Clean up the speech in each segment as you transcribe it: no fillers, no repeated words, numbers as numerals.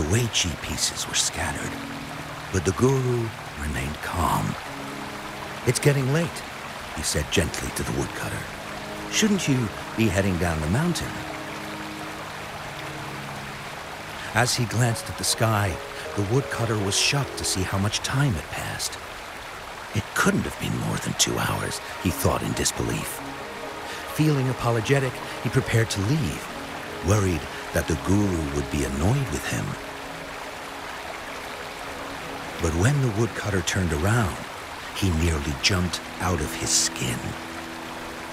The Weiqi pieces were scattered, but the guru remained calm. "It's getting late," he said gently to the woodcutter. "Shouldn't you be heading down the mountain?" As he glanced at the sky, the woodcutter was shocked to see how much time had passed. It couldn't have been more than 2 hours, he thought in disbelief. Feeling apologetic, he prepared to leave, worried that the guru would be annoyed with him. But when the woodcutter turned around, he nearly jumped out of his skin.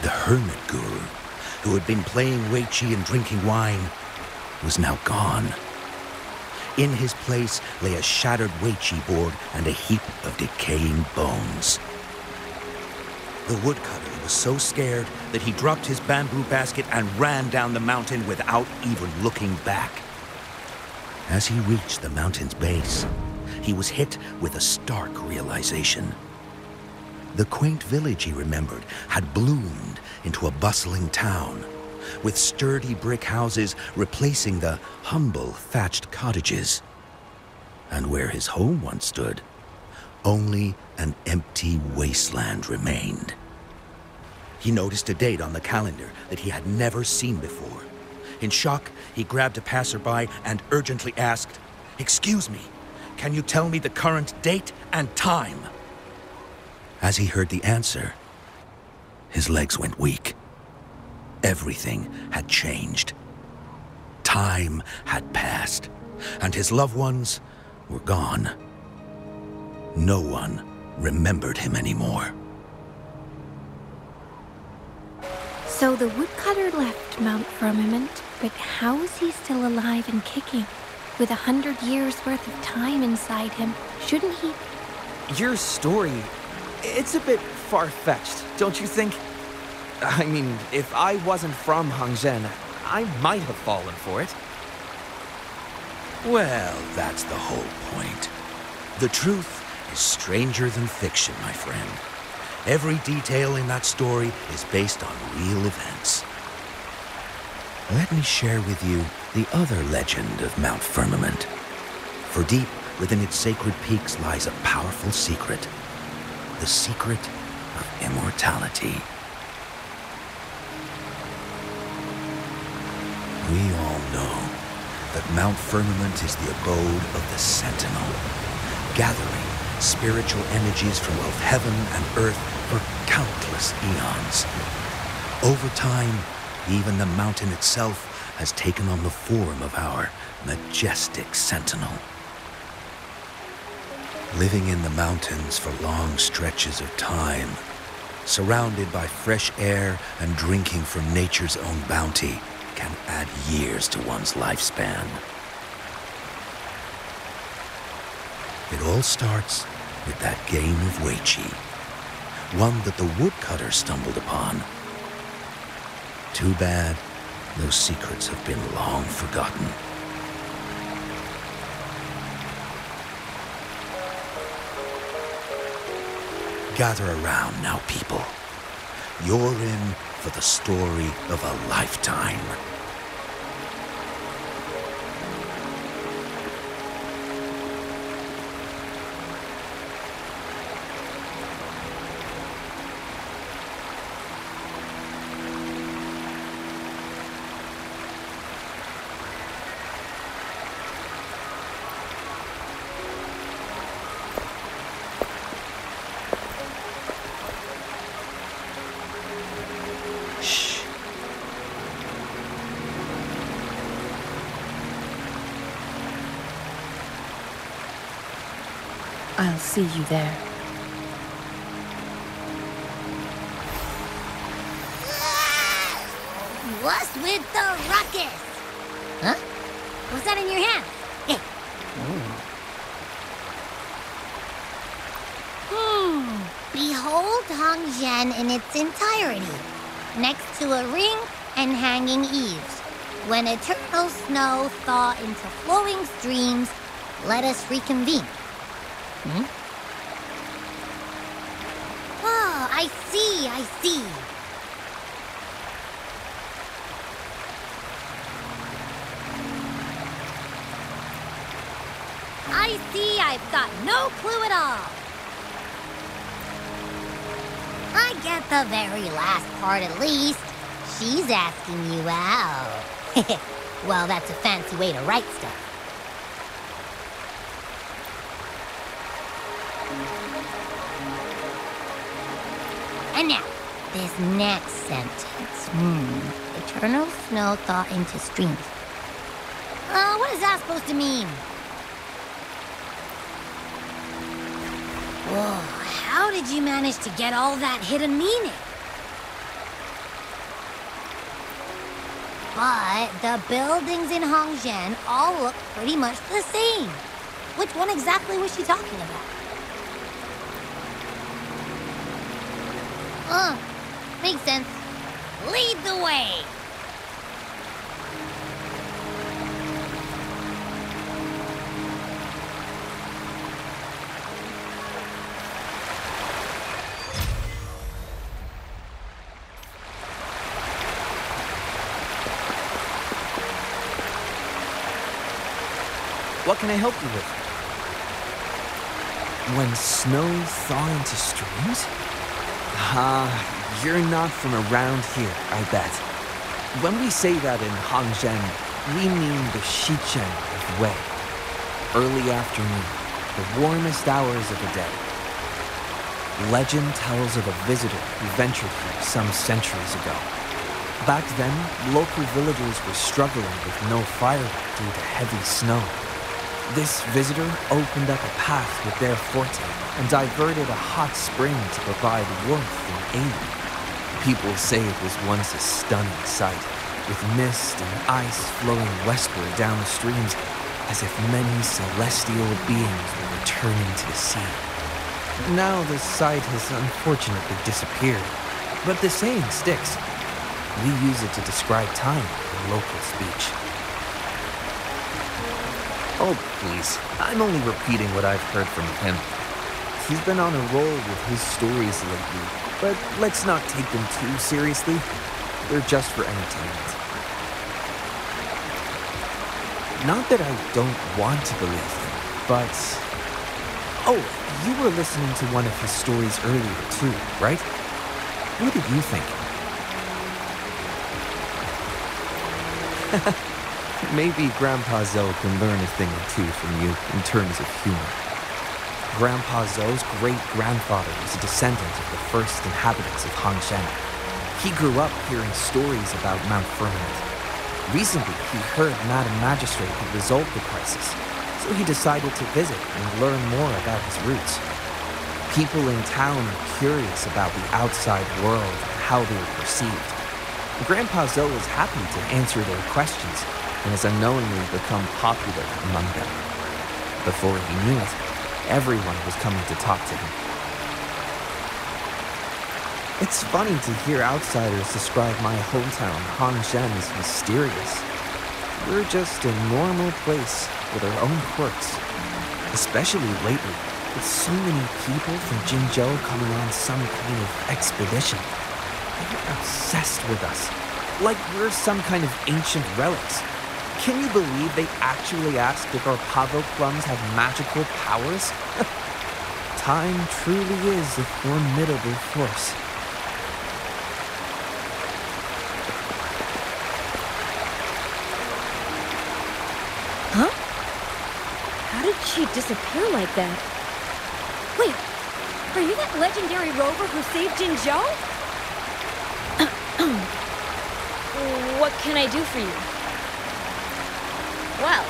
The hermit guru, who had been playing Weiqi and drinking wine, was now gone. In his place lay a shattered Weiqi board and a heap of decaying bones. The woodcutter was so scared that he dropped his bamboo basket and ran down the mountain without even looking back. As he reached the mountain's base, he was hit with a stark realization. The quaint village he remembered had bloomed into a bustling town, with sturdy brick houses replacing the humble thatched cottages. And where his home once stood, only an empty wasteland remained. He noticed a date on the calendar that he had never seen before. In shock, he grabbed a passerby and urgently asked, "Excuse me, can you tell me the current date and time?" As he heard the answer, his legs went weak. Everything had changed. Time had passed, and his loved ones were gone. No one remembered him anymore. So the woodcutter left Mount Firmament, but how is he still alive and kicking? With 100 years worth of time inside him, shouldn't he? Your story, it's a bit far-fetched, don't you think? I mean, if I wasn't from Hangzhen, I might have fallen for it. Well, that's the whole point. The truth is stranger than fiction, my friend. Every detail in that story is based on real events. Let me share with you the other legend of Mount Firmament. For deep within its sacred peaks lies a powerful secret. The secret of immortality. We all know that Mount Firmament is the abode of the Sentinel, gathering spiritual energies from both heaven and earth for countless eons. Over time, even the mountain itself has taken on the form of our majestic Sentinel. Living in the mountains for long stretches of time, surrounded by fresh air and drinking from nature's own bounty, can add years to one's lifespan. It all starts with that game of Weiqi, one that the woodcutter stumbled upon. Too bad those secrets have been long forgotten. Gather around now, people. You're in for the story of a lifetime. I'll see you there. What's with the ruckus? Huh? What's that in your hand? Hey. Behold Hangzhen in its entirety, next to a ring and hanging eaves. When eternal snow thaw into flowing streams, let us reconvene. Oh, I see. I see I've got no clue at all. I get the very last part at least. She's asking you out. Well, that's a fancy way to write stuff. And now, this next sentence. Eternal snow thaw into streams. What is that supposed to mean? Whoa, how did you manage to get all that hidden meaning? But the buildings in Hongzhen all look pretty much the same. Which one exactly was she talking about? Makes sense. Lead the way! What can I help you with? When snow thaw into streams? You're not from around here, I bet. When we say that in Hongzhen, we mean the Shichen of Wei. Early afternoon, the warmest hours of the day. Legend tells of a visitor who ventured here some centuries ago. Back then, local villagers were struggling with no firewood due to heavy snow. This visitor opened up a path with their forte and diverted a hot spring to provide warmth and aid. People say it was once a stunning sight, with mist and ice flowing westward down the streams, as if many celestial beings were returning to the sea. Now the sight has unfortunately disappeared, but the saying sticks. We use it to describe time in local speech. Oh, please. I'm only repeating what I've heard from him. He's been on a roll with his stories lately, but let's not take them too seriously. They're just for entertainment. Not that I don't want to believe him, but... Oh, you were listening to one of his stories earlier too, right? What did you think? Maybe Grandpa Zoe can learn a thing or two from you in terms of humor. Grandpa Zoe's great-grandfather was a descendant of the first inhabitants of Hongzhen. He grew up hearing stories about Mount Firmament. Recently, he heard Madam Magistrate had resolved the crisis, so he decided to visit and learn more about his roots. People in town are curious about the outside world and how they are perceived. Grandpa Zoe is happy to answer their questions and has unknowingly become popular among them. Before he knew it, everyone was coming to talk to him. It's funny to hear outsiders describe my hometown, Hongzhen, as mysterious. We're just a normal place with our own quirks. Especially lately, with so many people from Jinzhou coming on some kind of expedition. They're obsessed with us, like we're some kind of ancient relics. Can you believe they actually asked if our pavo plums have magical powers? Time truly is a formidable force. Huh? How did she disappear like that? Wait, are you that legendary rover who saved Jinzhou? What can I do for you? Well,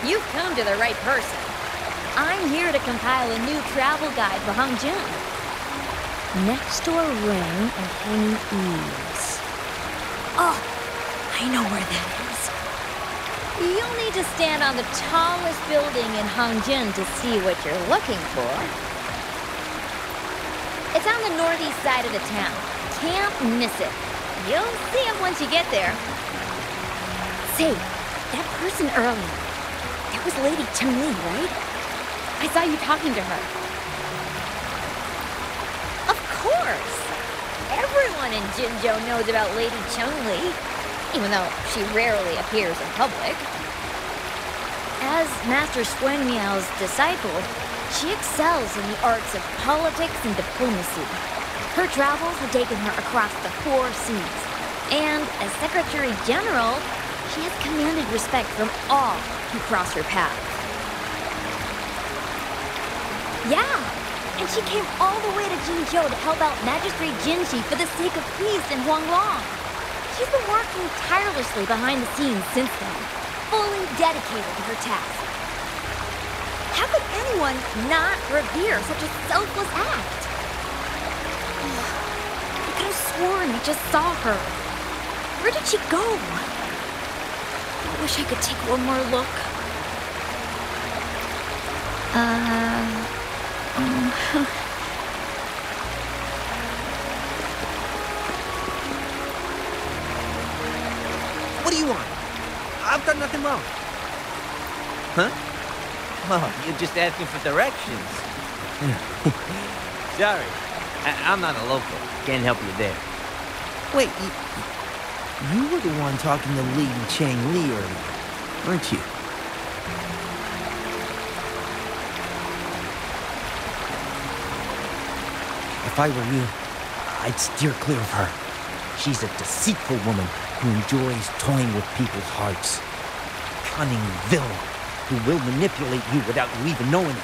you've come to the right person. I'm here to compile a new travel guide for Hongzhen. Next door ring and hanging eaves. Oh, I know where that is. You'll need to stand on the tallest building in Hongzhen to see what you're looking for. It's on the northeast side of the town. Can't miss it. You'll see it once you get there. Say, that person earlier, that was Lady Chun-Li, right? I saw you talking to her. Of course! Everyone in Jinzhou knows about Lady Chun-Li, even though she rarely appears in public. As Master Swen Miao's disciple, she excels in the arts of politics and diplomacy. Her travels have taken her across the 4 seas, and as Secretary General, she has commanded respect from all who cross her path. Yeah, and she came all the way to Jinzhou to help out Magistrate Jinji for the sake of peace in Huanglong. She's been working tirelessly behind the scenes since then, fully dedicated to her task. How could anyone not revere such a selfless act? I could have sworn I just saw her. Where did she go? I wish I could take one more look. What do you want? I've done nothing wrong. Huh? Oh, you're just asking for directions. Sorry, I'm not a local. Can't help you there. Wait, you were the one talking to Li and Chang Li earlier, weren't you? If I were you, I'd steer clear of her. She's a deceitful woman who enjoys toying with people's hearts. Cunning villain who will manipulate you without you even knowing it.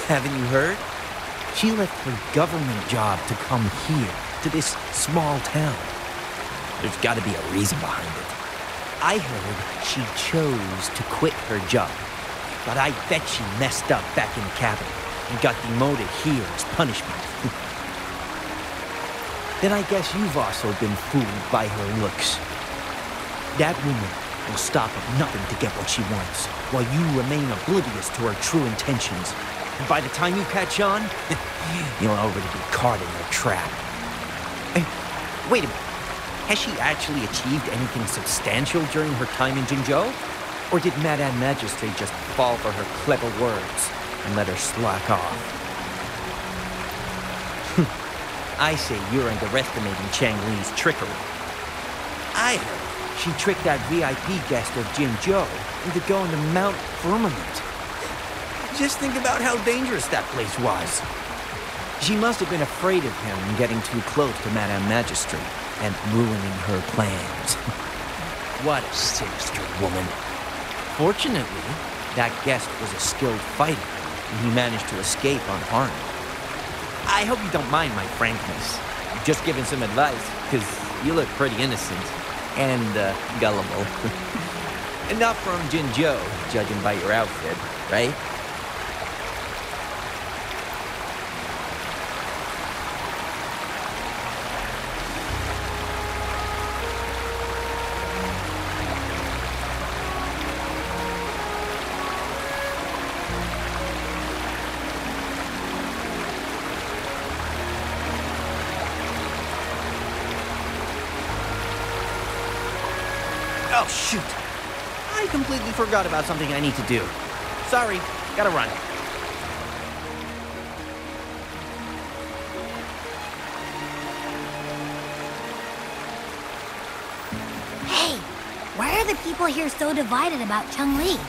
Haven't you heard? She left her government job to come here, to this small town. There's got to be a reason behind it. I heard she chose to quit her job, but I bet she messed up back in the capital and got demoted here as punishment. Then I guess you've also been fooled by her looks. That woman will stop at nothing to get what she wants, while you remain oblivious to her true intentions. And by the time you catch on, you'll already be caught in her trap. Hey, wait a minute. Has she actually achieved anything substantial during her time in Jinzhou? Or did Madame Magistrate just fall for her clever words and let her slack off? I say you're underestimating Chang Li's trickery. I heard she tricked that VIP guest of Jinzhou into going to Mount Firmament. Just think about how dangerous that place was. She must have been afraid of him getting too close to Madame Magistrate and ruining her plans. What a sinister woman. Fortunately, that guest was a skilled fighter, and he managed to escape unharmed. I hope you don't mind my frankness. I'm just giving some advice, because you look pretty innocent and gullible. Not from Jinzhou, judging by your outfit, right? Oh, shoot. I completely forgot about something I need to do. Sorry, gotta run. Hey, why are the people here so divided about Chang Li?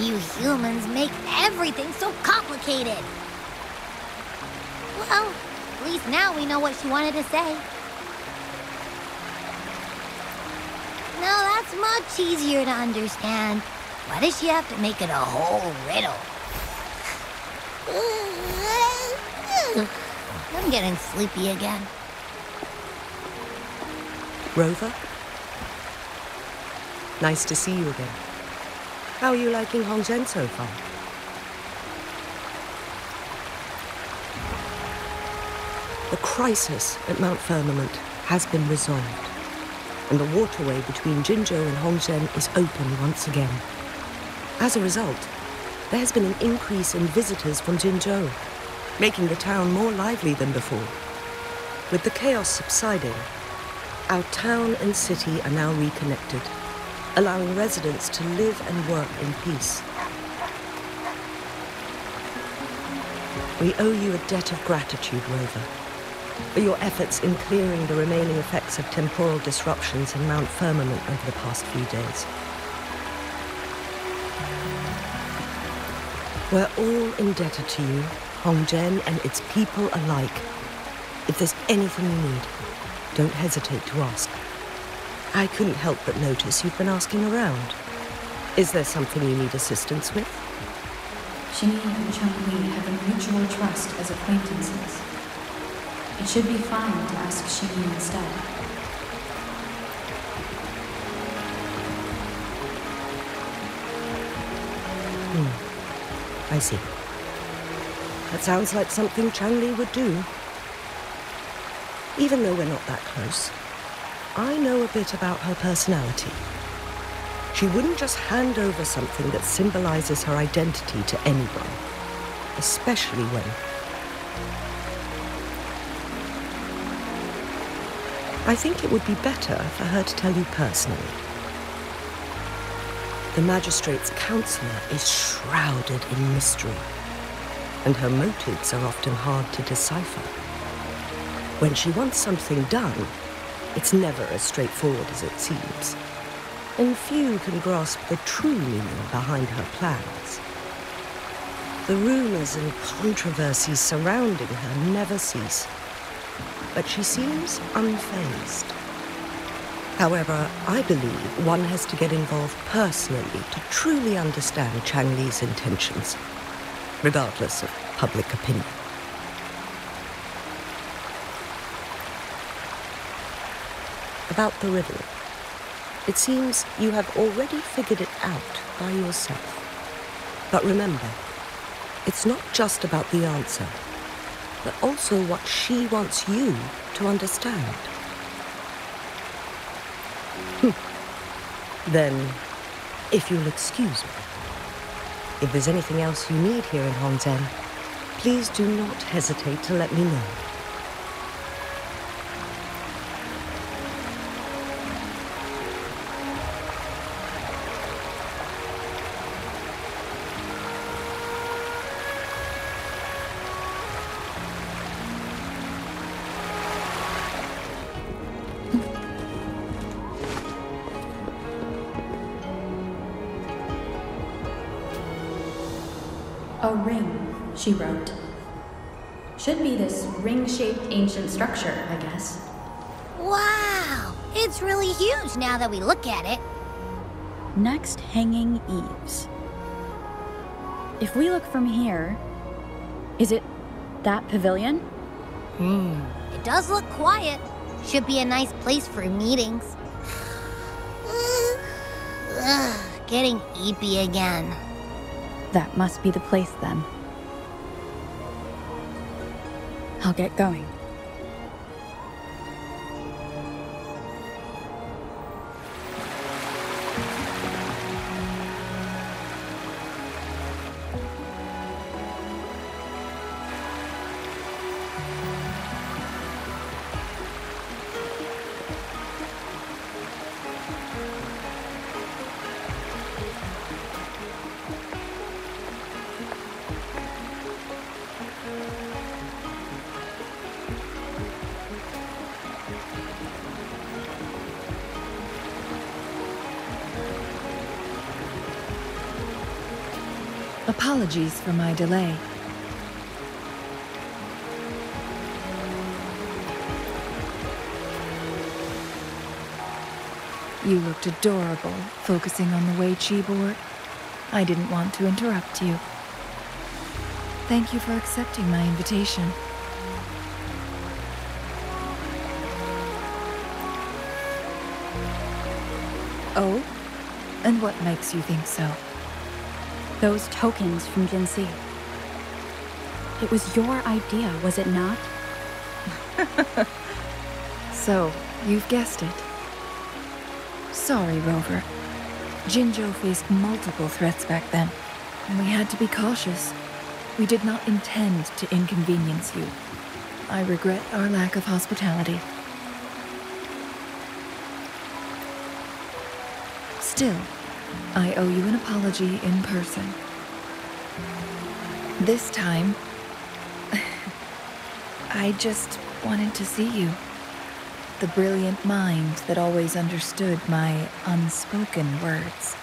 You humans make everything so complicated. Well, at least now we know what she wanted to say. Now that's much easier to understand. Why does she have to make it a whole riddle? I'm getting sleepy again. Rover? Nice to see you again. How are you liking Hongzhen so far? The crisis at Mount Firmament has been resolved, and the waterway between Jinzhou and Hongzhen is open once again. As a result, there has been an increase in visitors from Jinzhou, making the town more lively than before. With the chaos subsiding, our town and city are now reconnected, allowing residents to live and work in peace. We owe you a debt of gratitude, Rover, for your efforts in clearing the remaining effects of temporal disruptions in Mount Firmament over the past few days. We're all indebted to you, Hongzhen and its people alike. If there's anything you need, don't hesitate to ask. I couldn't help but notice you've been asking around. Is there something you need assistance with? Xingyi and Chun-Li have a mutual trust as acquaintances. It should be fine to ask Xingyi instead. I see. That sounds like something Chun-Li would do. Even though we're not that close, I know a bit about her personality. She wouldn't just hand over something that symbolizes her identity to anyone, especially when... I think it would be better for her to tell you personally. The Magistrate's counselor is shrouded in mystery, and her motives are often hard to decipher. When she wants something done, it's never as straightforward as it seems, and few can grasp the true meaning behind her plans. The rumors and controversies surrounding her never cease, but she seems unfazed. However, I believe one has to get involved personally to truly understand Chang-Li's intentions, regardless of public opinion. About the riddle, it seems you have already figured it out by yourself. But remember, it's not just about the answer, but also what she wants you to understand. Then, if you'll excuse me, if there's anything else you need here in Hongzhen, please do not hesitate to let me know. A ring, she wrote. Should be this ring-shaped ancient structure, I guess. Wow! It's really huge now that we look at it. Next, hanging eaves. If we look from here, is it that pavilion? It does look quiet. Should be a nice place for meetings. Getting eepy again. That must be the place then. I'll get going. Apologies for my delay. You looked adorable, focusing on the Wei Qi board. I didn't want to interrupt you. Thank you for accepting my invitation. Oh? And what makes you think so? Those tokens from Jinxi. It was your idea, was it not? So, you've guessed it. Sorry, Rover. Jinzhou faced multiple threats back then, and we had to be cautious. We did not intend to inconvenience you. I regret our lack of hospitality. Still, I owe you an apology in person. This time, I just wanted to see you. The brilliant mind that always understood my unspoken words.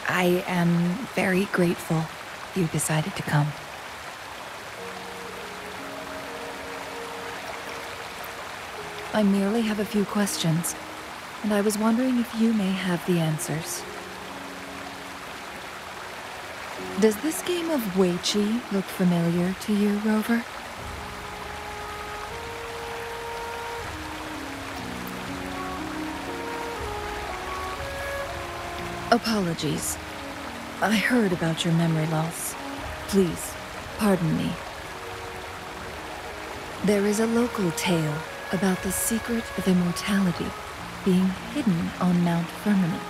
I am very grateful you decided to come. I merely have a few questions, and I was wondering if you may have the answers. Does this game of Weiqi look familiar to you, Rover? Apologies. I heard about your memory loss. Please, pardon me. There is a local tale about the secret of immortality being hidden on Mount Firmament.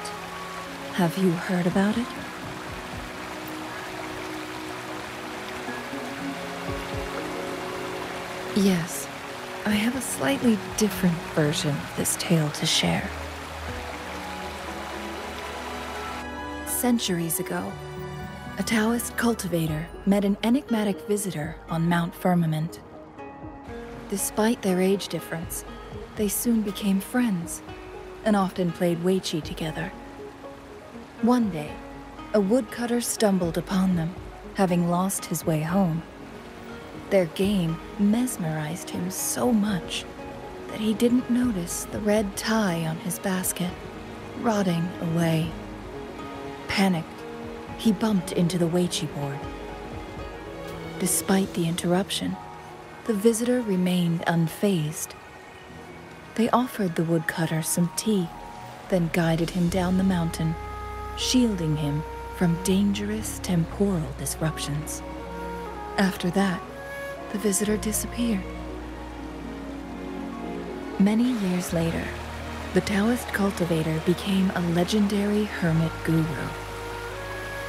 Have you heard about it? Yes, I have a slightly different version of this tale to share. Centuries ago, a Taoist cultivator met an enigmatic visitor on Mount Firmament. Despite their age difference, they soon became friends and often played Weiqi together. One day, a woodcutter stumbled upon them, having lost his way home. Their game mesmerized him so much that he didn't notice the red tie on his basket, rotting away. Panicked, he bumped into the Weiqi board. Despite the interruption, the visitor remained unfazed. They offered the woodcutter some tea, then guided him down the mountain, shielding him from dangerous temporal disruptions. After that, the visitor disappeared. Many years later, the Taoist cultivator became a legendary hermit guru.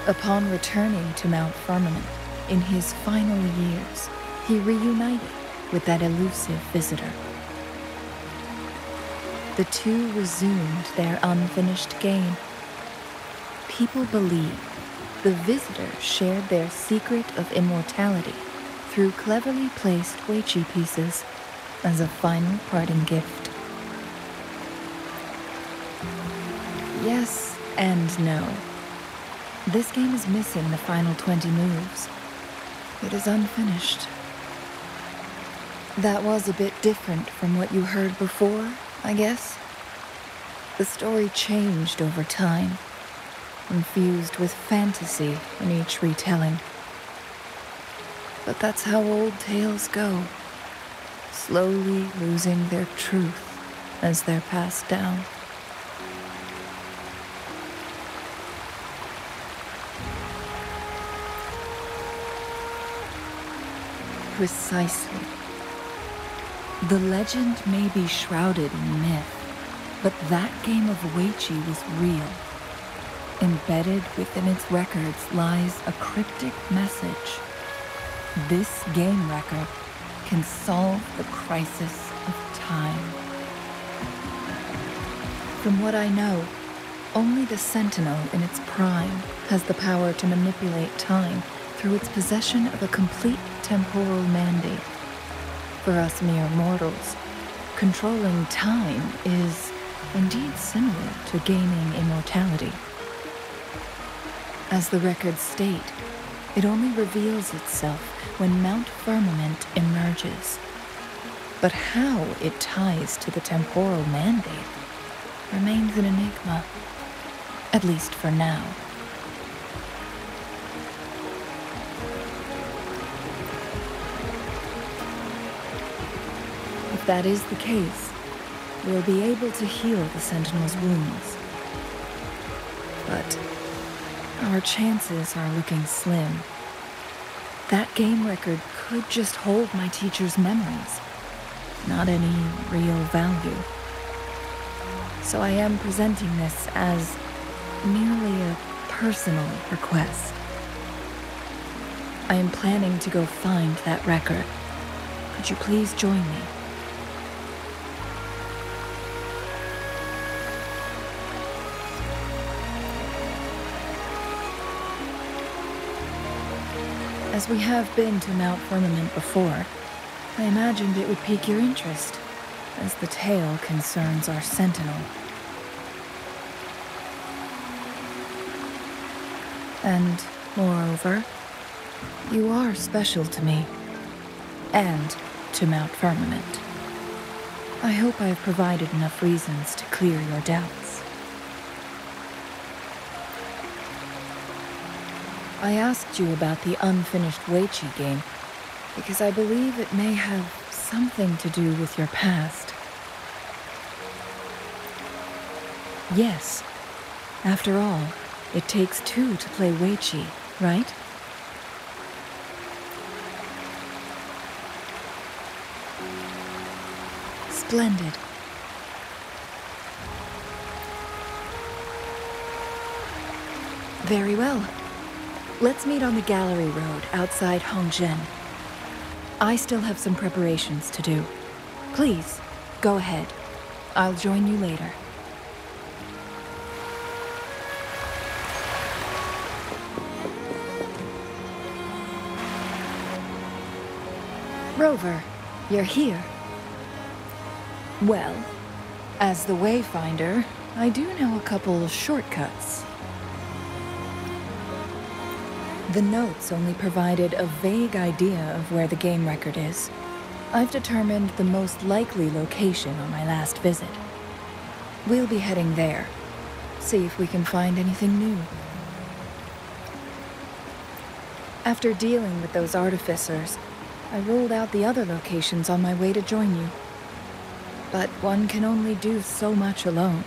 Upon returning to Mount Firmament in his final years, he reunited with that elusive visitor. The two resumed their unfinished game. People believe the visitor shared their secret of immortality through cleverly placed Weiqi pieces as a final parting gift. Yes and no. This game is missing the final 20 moves. It is unfinished. That was a bit different from what you heard before, I guess. The story changed over time, infused with fantasy in each retelling. But that's how old tales go, slowly losing their truth as they're passed down. Precisely. The legend may be shrouded in myth, but that game of Weiqi was real. Embedded within its records lies a cryptic message. This game record can solve the crisis of time. From what I know, only the Sentinel in its prime has the power to manipulate time through its possession of a complete temporal mandate. For us mere mortals, controlling time is indeed similar to gaining immortality. As the records state, it only reveals itself when Mount Firmament emerges. But how it ties to the temporal mandate remains an enigma, at least for now. If that is the case, we'll be able to heal the Sentinel's wounds. But our chances are looking slim. That game record could just hold my teacher's memories, not any real value. So I am presenting this as merely a personal request. I am planning to go find that record. Could you please join me? As we have been to Mount Firmament before, I imagined it would pique your interest, as the tale concerns our sentinel. And, moreover, you are special to me, and to Mount Firmament. I hope I have provided enough reasons to clear your doubts. I asked you about the unfinished Weiqi game, because I believe it may have something to do with your past. Yes. After all, it takes two to play Weiqi, right? Splendid. Very well. Let's meet on the Gallery Road outside Hongzhen. I still have some preparations to do. Please, go ahead. I'll join you later. Rover, you're here. Well, as the Wayfinder, I do know a couple of shortcuts. The notes only provided a vague idea of where the game record is. I've determined the most likely location on my last visit. We'll be heading there. See if we can find anything new. After dealing with those artificers, I ruled out the other locations on my way to join you. But one can only do so much alone.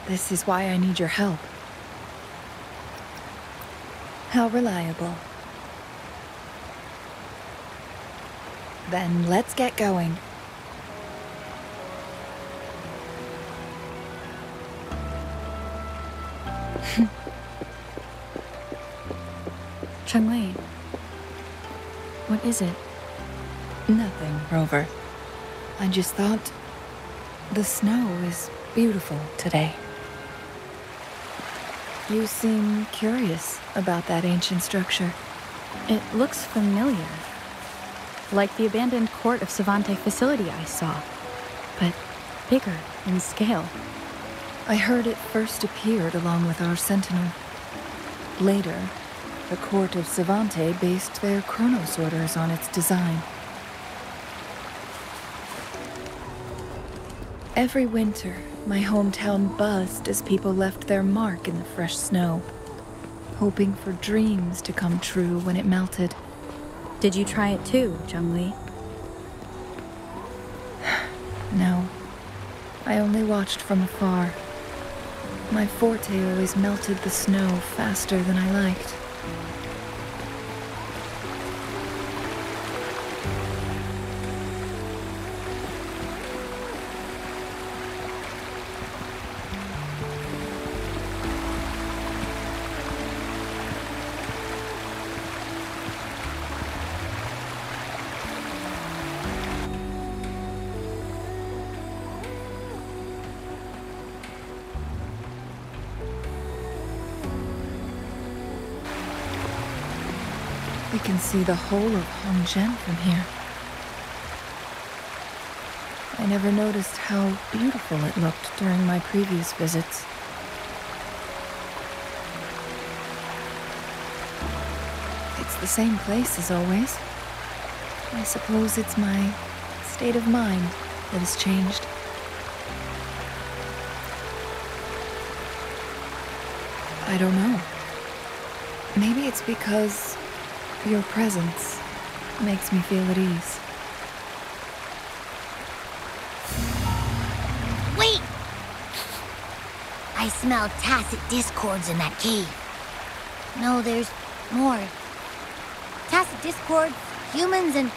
This is why I need your help. How reliable. Then let's get going. Changwei, what is it? Nothing, Rover. I just thought the snow is beautiful today. You seem curious about that ancient structure. It looks familiar. Like the abandoned court of Savante facility I saw, but bigger in scale. I heard it first appeared along with our sentinel. Later, the court of Savante based their Chronos orders on its design. Every winter, my hometown buzzed as people left their mark in the fresh snow, hoping for dreams to come true when it melted. Did you try it too, Zhengli? No. I only watched from afar. My forte always melted the snow faster than I liked. We can see the whole of Hongzhen from here. I never noticed how beautiful it looked during my previous visits. It's the same place as always. I suppose it's my state of mind that has changed. I don't know. Maybe it's because your presence makes me feel at ease. Wait! I smell tacit discords in that cave. No, there's more. Tacit discords, humans, and...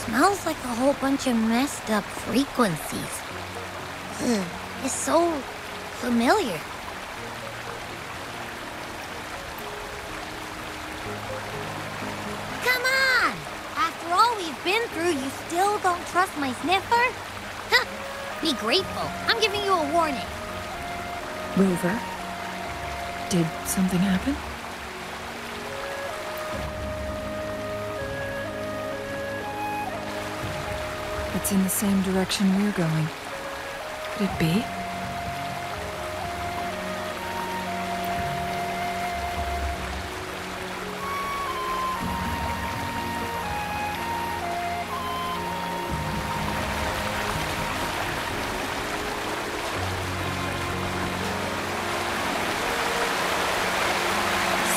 Smells like a whole bunch of messed up frequencies. Ugh, it's so familiar. Come on! After all we've been through, you still don't trust my sniffer? Huh! Be grateful. I'm giving you a warning. Rover, did something happen? It's in the same direction we're going. Could it be?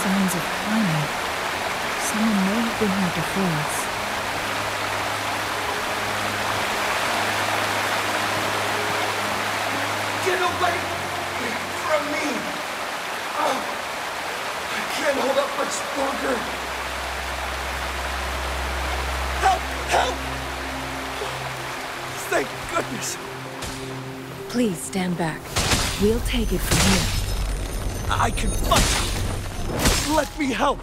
Signs of climbing. Someone may have been here before us. Get away from me! Oh, I can't hold up much longer. Help! Help! Thank goodness. Please stand back. We'll take it from here. I can fight! Let me help!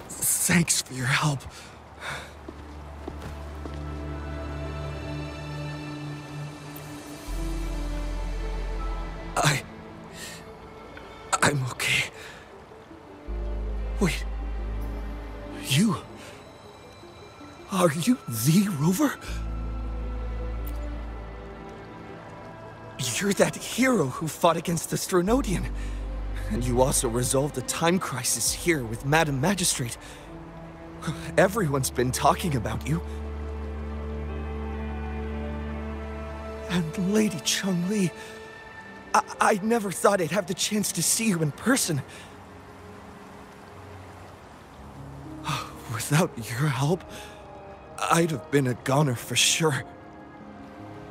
Thanks for your help. I'm okay. Wait. You? Are you the Rover? You're that hero who fought against the Stronodian. And you also resolved the time crisis here with Madam Magistrate. Everyone's been talking about you. And Lady Chun-Li, I never thought I'd have the chance to see you in person. Without your help, I'd have been a goner for sure.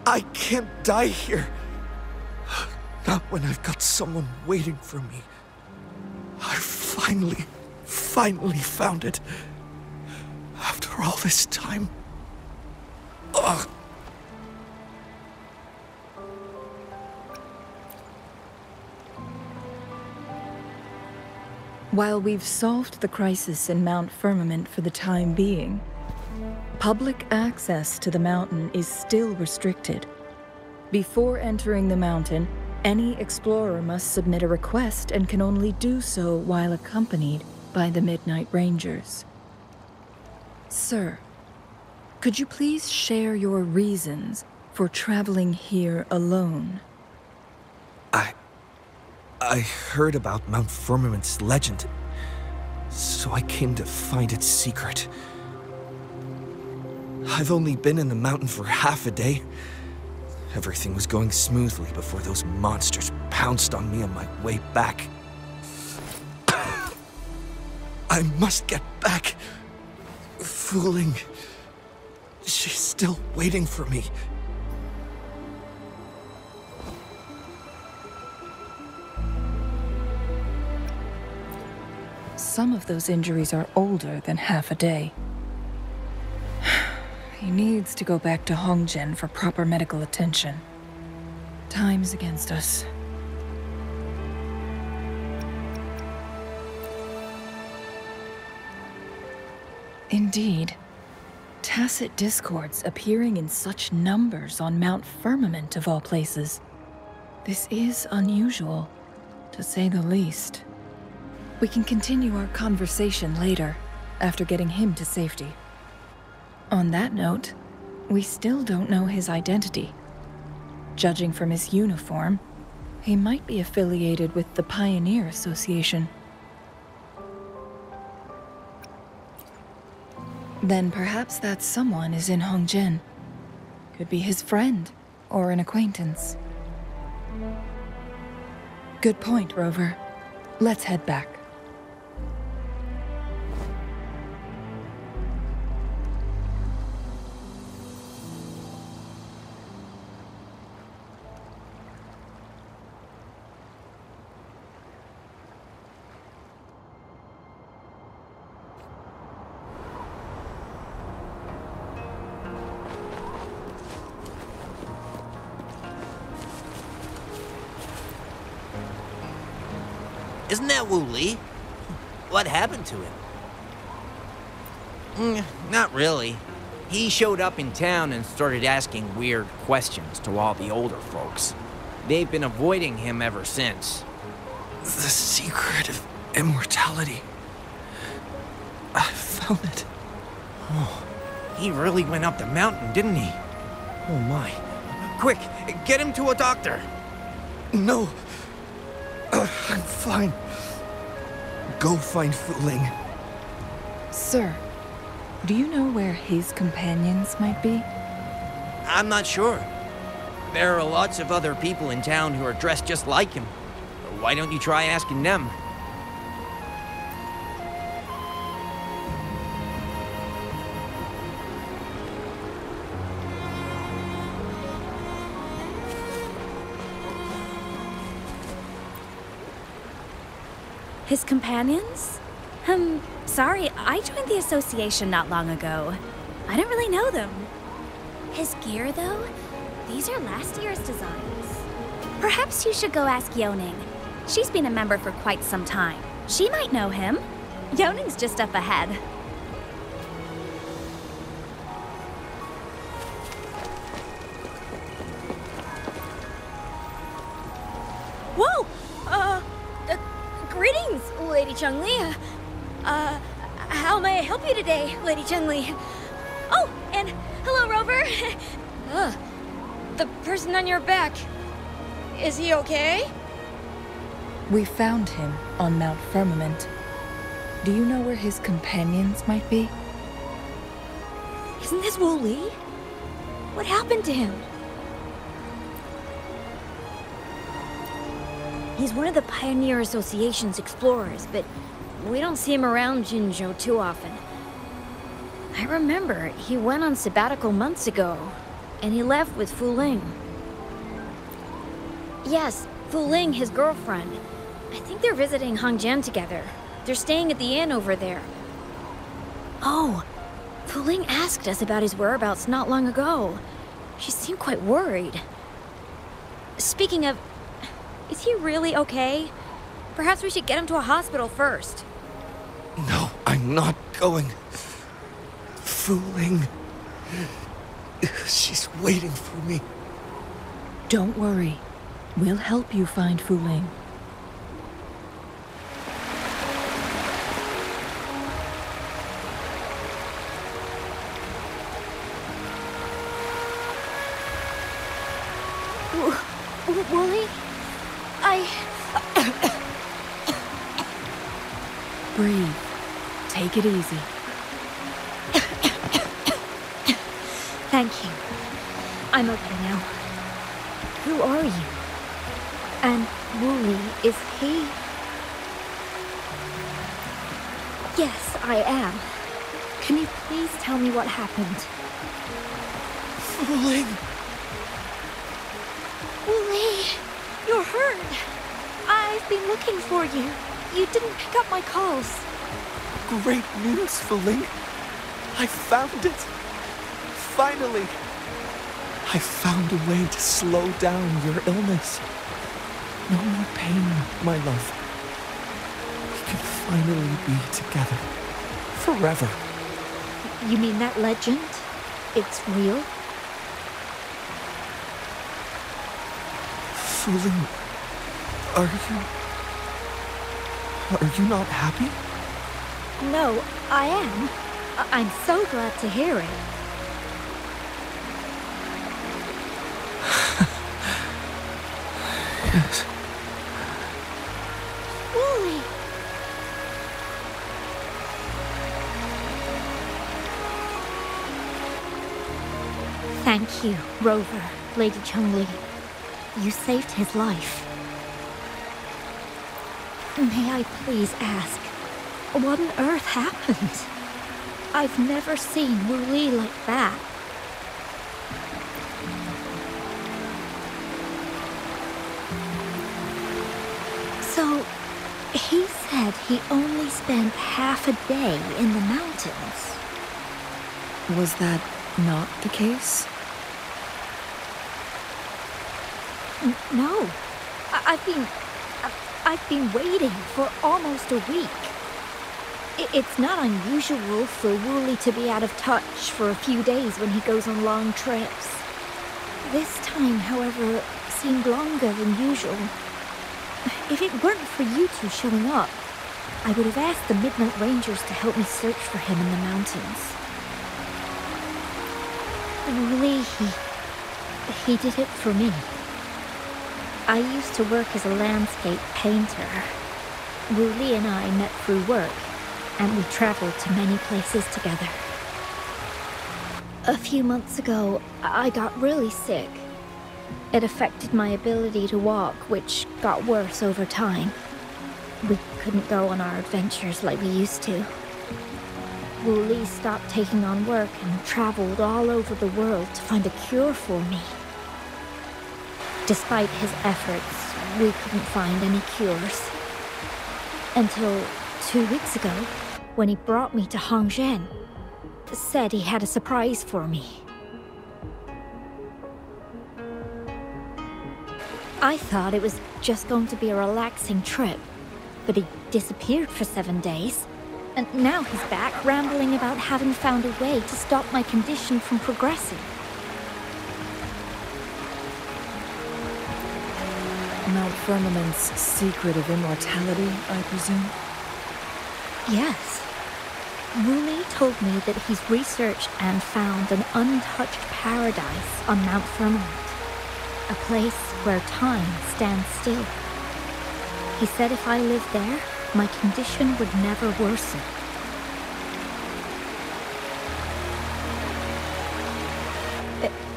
I can't die here. Not when I've got someone waiting for me. I finally found it. After all this time. Ugh. While we've solved the crisis in Mount Firmament for the time being, public access to the mountain is still restricted. Before entering the mountain, any explorer must submit a request and can only do so while accompanied by the Midnight Rangers. Sir, could you please share your reasons for traveling here alone? I heard about Mount Firmament's legend, so I came to find its secret. I've only been in the mountain for half a day. Everything was going smoothly before those monsters pounced on me on my way back. I must get back. Fooling. She's still waiting for me. Some of those injuries are older than half a day. He needs to go back to Hongzhen for proper medical attention. Time's against us. Indeed. Tacit discords appearing in such numbers on Mount Firmament of all places. This is unusual, to say the least. We can continue our conversation later, after getting him to safety. On that note, we still don't know his identity. Judging from his uniform, he might be affiliated with the Pioneer Association. Then perhaps that someone is in Hongzhen. Could be his friend, or an acquaintance. Good point, Rover. Let's head back. Isn't that Wu Li? What happened to him? Not really. He showed up in town and started asking weird questions to all the older folks. They've been avoiding him ever since. The secret of Immortality. I found it. Oh, he really went up the mountain, didn't he? Oh my. Quick, get him to a doctor. No. I'm fine. Go find Fuling. Sir, do you know where his companions might be? I'm not sure. There are lots of other people in town who are dressed just like him. Why don't you try asking them? His companions? Sorry, I joined the association not long ago. I don't really know them. His gear, though? These are last year's designs. Perhaps you should go ask Yoning. She's been a member for quite some time. She might know him. Yoning's just up ahead. Whoa! Greetings, Lady Chungli. How may I help you today, Lady Chungli? Oh, and hello, Rover. The person on your back, is he okay? We found him on Mount Firmament. Do you know where his companions might be? Isn't this Wu Li? What happened to him? He's one of the Pioneer Association's explorers, but we don't see him around Jinzhou too often. I remember he went on sabbatical months ago, and he left with Fuling. Yes, Fuling, his girlfriend. I think they're visiting Hongjian together. They're staying at the inn over there. Oh, Fuling asked us about his whereabouts not long ago. She seemed quite worried. Speaking of, is he really okay? Perhaps we should get him to a hospital first. No, I'm not going. Fuling. She's waiting for me. Don't worry. We'll help you find Fuling. Wooly? Breathe. Take it easy. Thank you. I'm okay now. Who are you? And Wooly, is he? Yes, I am. Can you please tell me what happened? Fuling. Wooly, you're hurt. I've been looking for you. You didn't pick up my calls. Great news, Fuling. I found it. Finally. I found a way to slow down your illness. No more pain, my love. We can finally be together. Forever. You mean that legend? It's real? Fuling, are you not happy? No, I am. I'm so glad to hear it. Yes. Wooly! Thank you, Rover, Lady Chungli. You saved his life. May I please ask, what on earth happened? I've never seen Wu Li like that. So, he said he only spent half a day in the mountains. Was that not the case? No. I've been waiting for almost a week. It's not unusual for Wooly to be out of touch for a few days when he goes on long trips. This time, however, seemed longer than usual. If it weren't for you two showing up, I would have asked the Midnight Rangers to help me search for him in the mountains. Wu Li, he did it for me. I used to work as a landscape painter. Wu Li and I met through work, and we traveled to many places together. A few months ago, I got really sick. It affected my ability to walk, which got worse over time. We couldn't go on our adventures like we used to. Wu Li stopped taking on work and traveled all over the world to find a cure for me. Despite his efforts, we couldn't find any cures. Until 2 weeks ago, when he brought me to Hongzhen. Said he had a surprise for me. I thought it was just going to be a relaxing trip, but he disappeared for 7 days. And now he's back rambling about having found a way to stop my condition from progressing. Mount Firmament's secret of immortality, I presume? Yes. Wu Li told me that he's researched and found an untouched paradise on Mount Firmament. A place where time stands still. He said if I lived there, my condition would never worsen.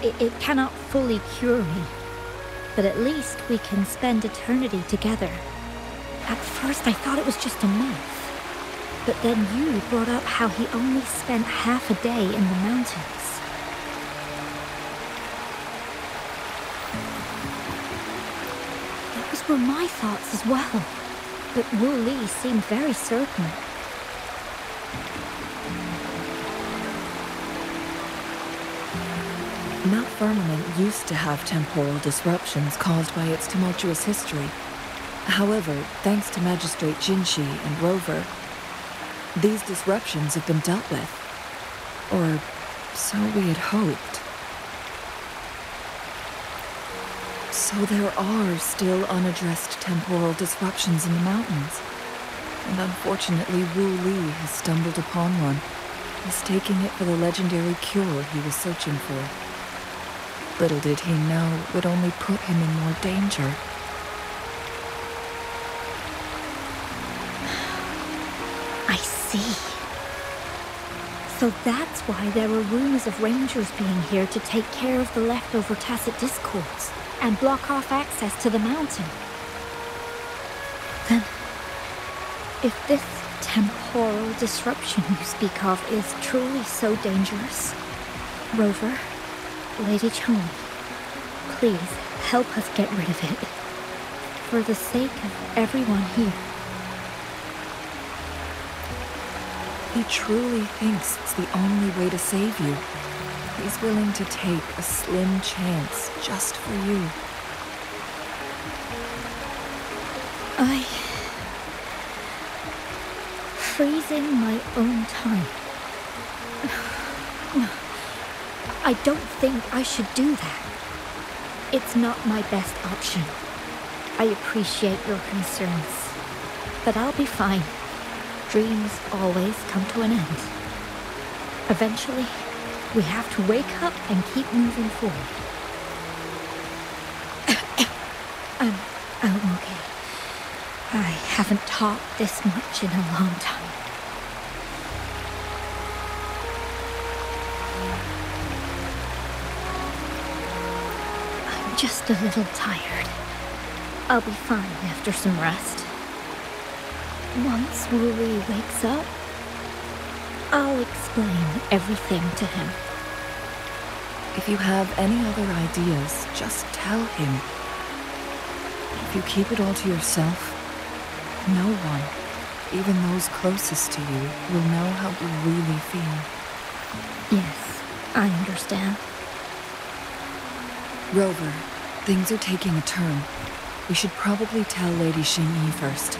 It cannot fully cure me, but at least we can spend eternity together. At first I thought it was just a myth, but then you brought up how he only spent half a day in the mountains. Those were my thoughts as well, but Wu Li seemed very certain. Mount Firmament used to have temporal disruptions caused by its tumultuous history. However, thanks to Magistrate Jinshi and Rover, these disruptions have been dealt with. Or so we had hoped. So there are still unaddressed temporal disruptions in the mountains. And unfortunately, Wu Li has stumbled upon one, mistaking it for the legendary cure he was searching for. Little did he know it would only put him in more danger. I see. So that's why there were rumors of rangers being here to take care of the leftover tacit discords and block off access to the mountain. Then, if this temporal disruption you speak of is truly so dangerous, Rover, Lady Chong, please help us get rid of it. For the sake of everyone here. He truly thinks it's the only way to save you. He's willing to take a slim chance just for you. Freezing my own time. No. I don't think I should do that. It's not my best option. I appreciate your concerns, but I'll be fine. Dreams always come to an end. Eventually, we have to wake up and keep moving forward. I'm okay. I haven't talked this much in a long time. I'm just a little tired. I'll be fine after some rest. Once Wu Li wakes up, I'll explain everything to him. If you have any other ideas, just tell him. If you keep it all to yourself, no one, even those closest to you, will know how you really feel. Yes, I understand. Rover, things are taking a turn. We should probably tell Lady Xingyi first.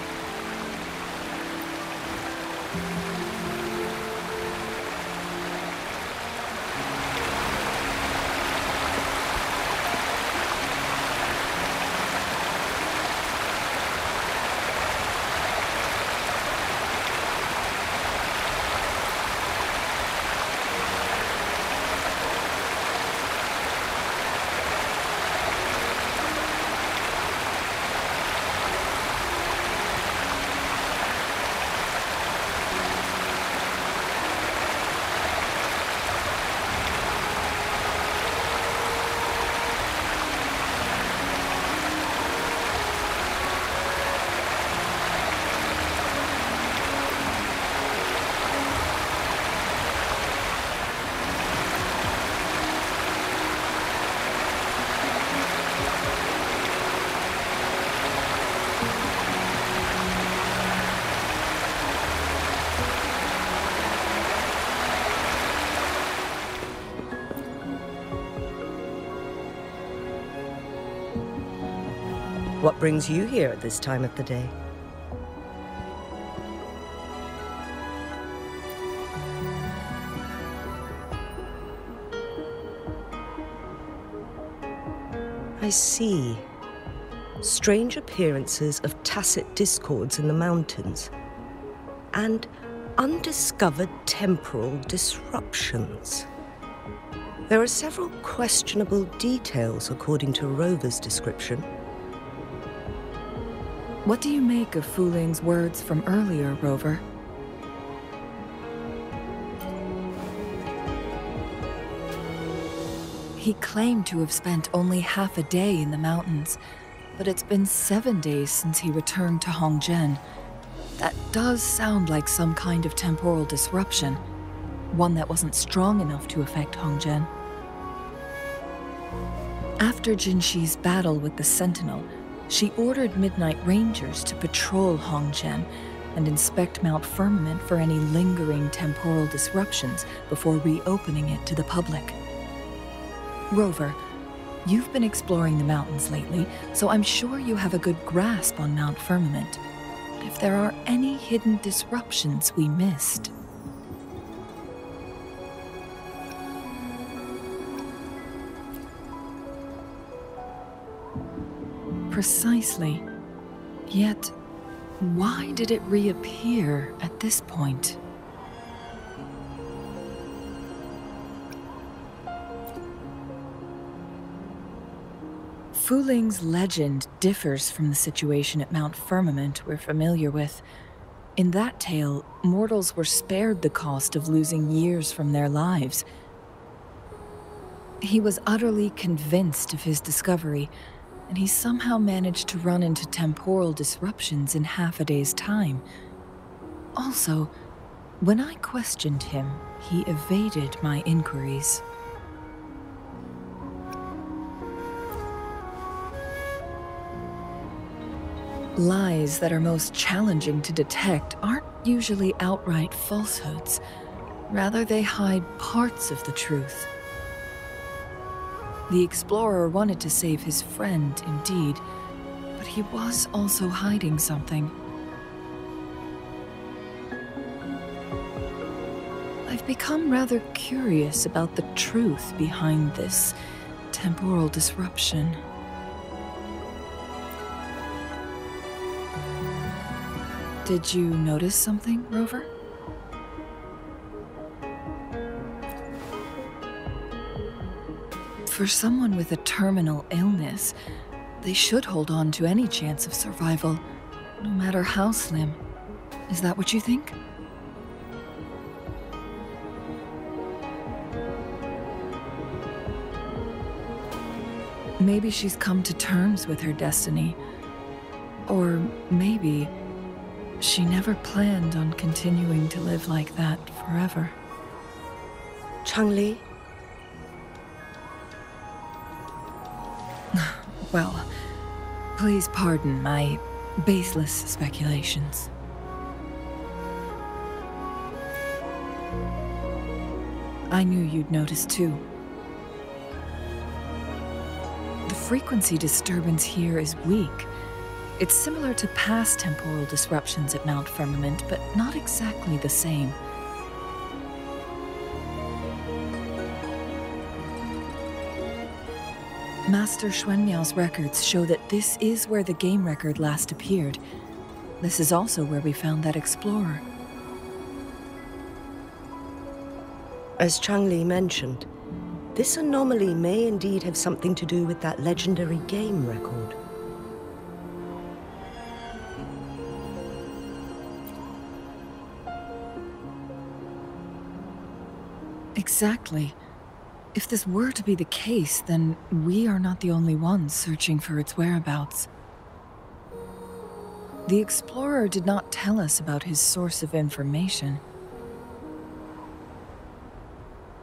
What brings you here at this time of the day? I see. Strange appearances of tacit discords in the mountains, and undiscovered temporal disruptions. There are several questionable details according to Rover's description. What do you make of Fu Ling's words from earlier, Rover? He claimed to have spent only half a day in the mountains, but it's been 7 days since he returned to Hongzhen. That does sound like some kind of temporal disruption, one that wasn't strong enough to affect Hongzhen. After Jinxi's battle with the Sentinel, she ordered Midnight Rangers to patrol Hongzhen and inspect Mount Firmament for any lingering temporal disruptions before reopening it to the public. Rover, you've been exploring the mountains lately, so I'm sure you have a good grasp on Mount Firmament. But if there are any hidden disruptions we missed... Precisely. Yet, why did it reappear at this point? Fu Ling's legend differs from the situation at Mount Firmament we're familiar with. In that tale, mortals were spared the cost of losing years from their lives. He was utterly convinced of his discovery, and he somehow managed to run into temporal disruptions in half a day's time. Also, when I questioned him, he evaded my inquiries. Lies that are most challenging to detect aren't usually outright falsehoods. Rather, they hide parts of the truth. The explorer wanted to save his friend, indeed, but he was also hiding something. I've become rather curious about the truth behind this temporal disruption. Did you notice something, Rover? For someone with a terminal illness, they should hold on to any chance of survival, no matter how slim. Is that what you think? Maybe she's come to terms with her destiny. Or maybe she never planned on continuing to live like that forever. Changli? Well, please pardon my baseless speculations. I knew you'd notice too. The frequency disturbance here is weak. It's similar to past temporal disruptions at Mount Firmament, but not exactly the same. Master Xuanmiao's records show that this is where the game record last appeared. This is also where we found that explorer. As Changli mentioned, this anomaly may indeed have something to do with that legendary game record. Exactly. If this were to be the case, then we are not the only ones searching for its whereabouts. The explorer did not tell us about his source of information.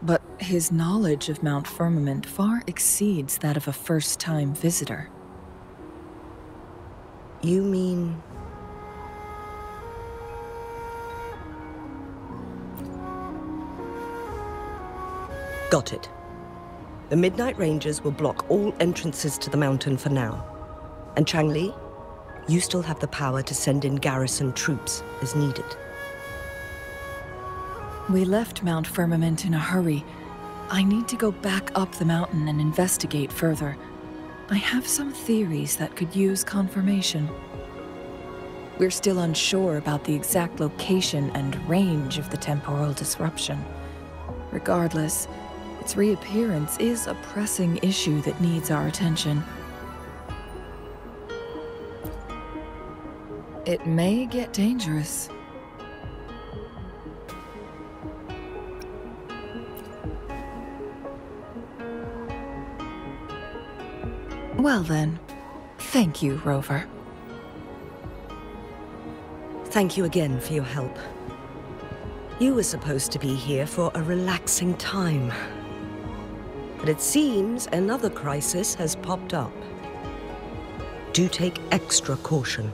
But his knowledge of Mount Firmament far exceeds that of a first-time visitor. You mean... Got it. The Midnight Rangers will block all entrances to the mountain for now. And Changli, you still have the power to send in garrison troops as needed. We left Mount Firmament in a hurry. I need to go back up the mountain and investigate further. I have some theories that could use confirmation. We're still unsure about the exact location and range of the temporal disruption. Regardless, its reappearance is a pressing issue that needs our attention. It may get dangerous. Well then, thank you, Rover. Thank you again for your help. You were supposed to be here for a relaxing time. But it seems another crisis has popped up. Do take extra caution.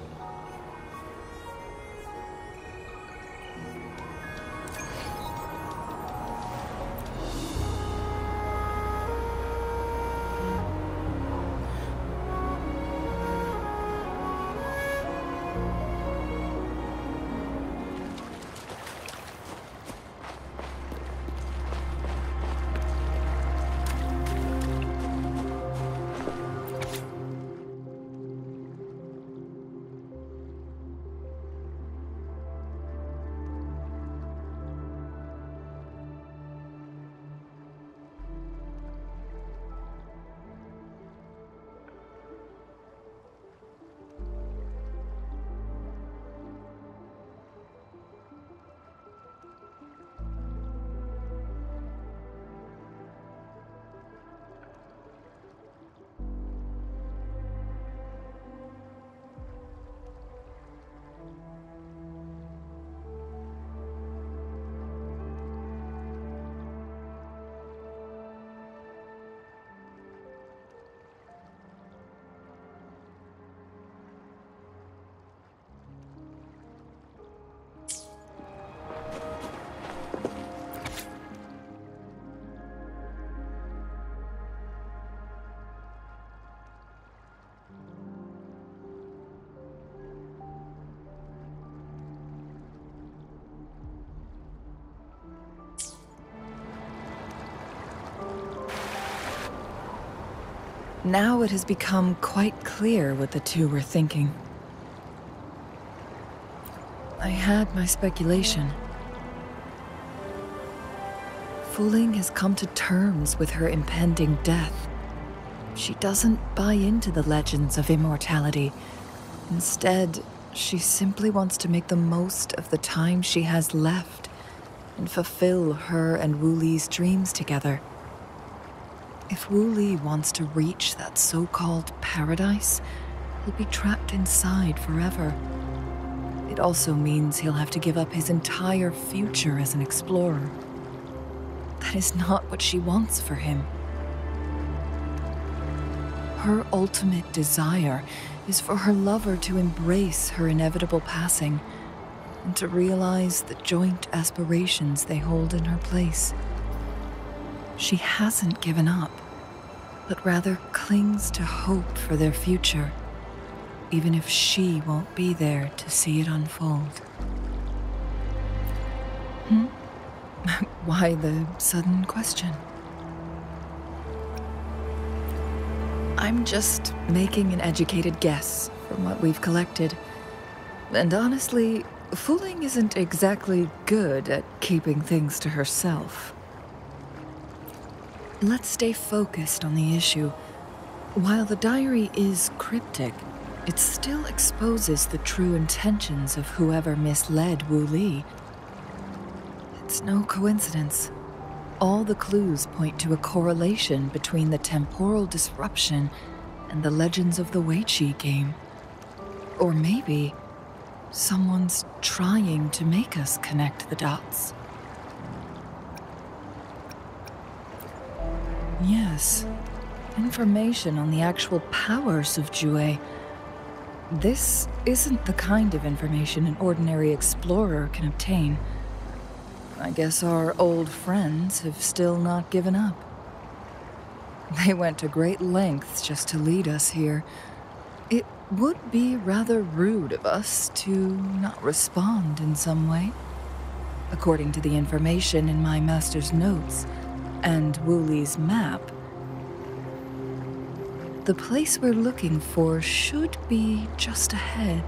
Now it has become quite clear what the two were thinking. I had my speculation. Fu Ling has come to terms with her impending death. She doesn't buy into the legends of immortality. Instead, she simply wants to make the most of the time she has left and fulfill her and Wu Li's dreams together. If Wu Li wants to reach that so-called paradise, he'll be trapped inside forever. It also means he'll have to give up his entire future as an explorer. That is not what she wants for him. Her ultimate desire is for her lover to embrace her inevitable passing and to realize the joint aspirations they hold in her place. She hasn't given up, but rather clings to hope for their future, even if she won't be there to see it unfold. Why the sudden question? I'm just making an educated guess from what we've collected. And honestly, Fu Ling isn't exactly good at keeping things to herself. Let's stay focused on the issue. While the diary is cryptic, it still exposes the true intentions of whoever misled Wu Li. It's no coincidence. All the clues point to a correlation between the temporal disruption and the legends of the Weiqi game. Or maybe someone's trying to make us connect the dots. Yes, information on the actual powers of Jue. This isn't the kind of information an ordinary explorer can obtain. I guess our old friends have still not given up. They went to great lengths just to lead us here. It would be rather rude of us to not respond in some way. According to the information in my master's notes and Woolly's map, the place we're looking for should be just ahead.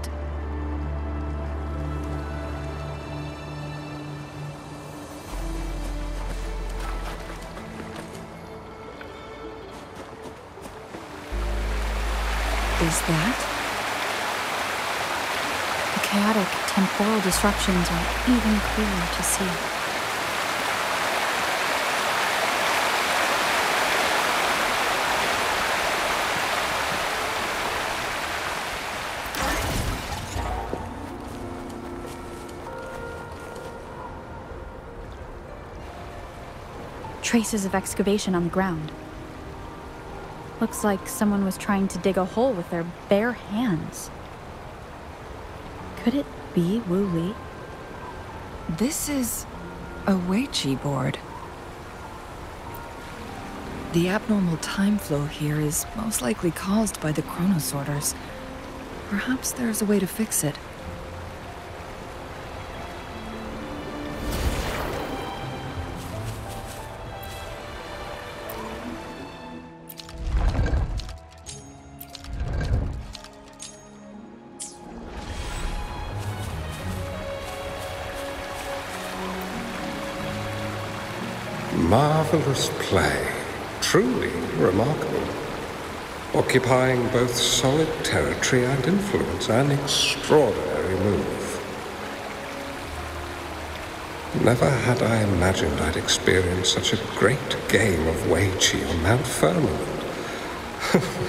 Is that? The chaotic temporal disruptions are even clearer to see. Traces of excavation on the ground. Looks like someone was trying to dig a hole with their bare hands. Could it be Wooly? This is a Weiqi board. The abnormal time flow here is most likely caused by the chronosorters. Perhaps there's a way to fix it. Marvelous play. Truly remarkable. Occupying both solid territory and influence, an extraordinary move. Never had I imagined I'd experience such a great game of Weiqi on Mount Firmament.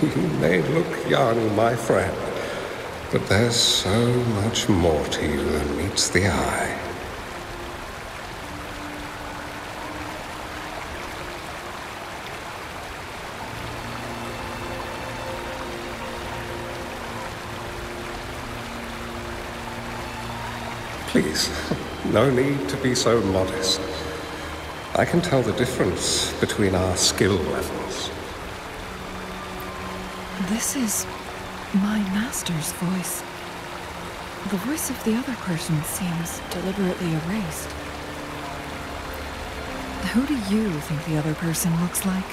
You may look young, my friend, but there's so much more to you than meets the eye. Please, no need to be so modest. I can tell the difference between our skill levels. This is my master's voice. The voice of the other person seems deliberately erased. Who do you think the other person looks like?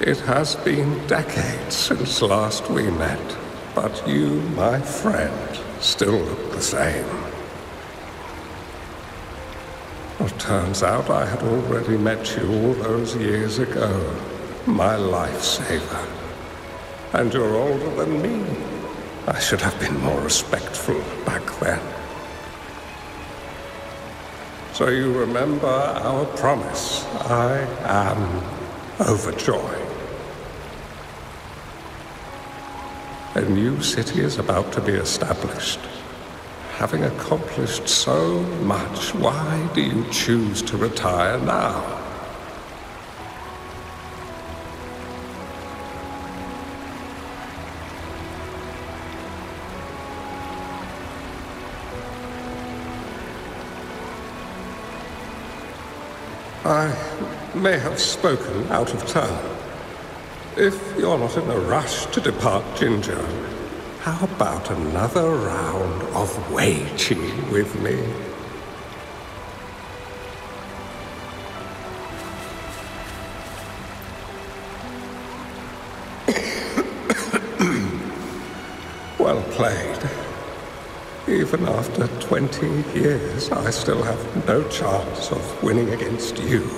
It has been decades since last we met, but you, my friend, still look the same. Well, turns out I had already met you all those years ago, my lifesaver. And you're older than me. I should have been more respectful back then. So you remember our promise. I am overjoyed. A new city is about to be established. Having accomplished so much, why do you choose to retire now? I may have spoken out of turn. If you're not in a rush to depart Jinzhou, how about another round of Weiqi with me? Well played. Even after 20 years, I still have no chance of winning against you.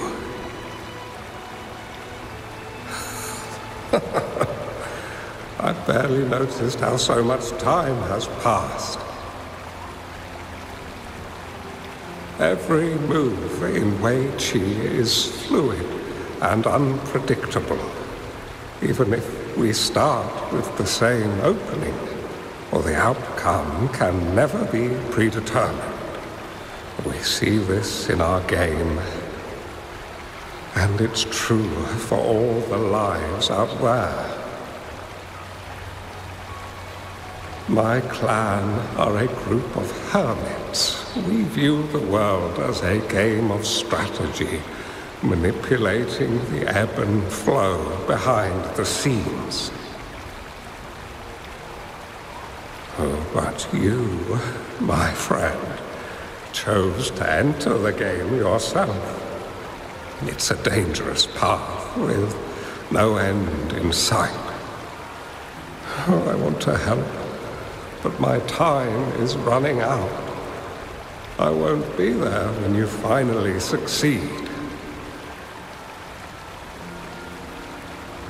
I barely noticed how so much time has passed. Every move in Weiqi is fluid and unpredictable. Even if we start with the same opening, or the outcome can never be predetermined. We see this in our game And it's true for all the lives out there. My clan are a group of hermits. We view the world as a game of strategy, manipulating the ebb and flow behind the scenes. Oh, but you, my friend, chose to enter the game yourself. It's a dangerous path with no end in sight. Oh, I want to help, but my time is running out. I won't be there when you finally succeed.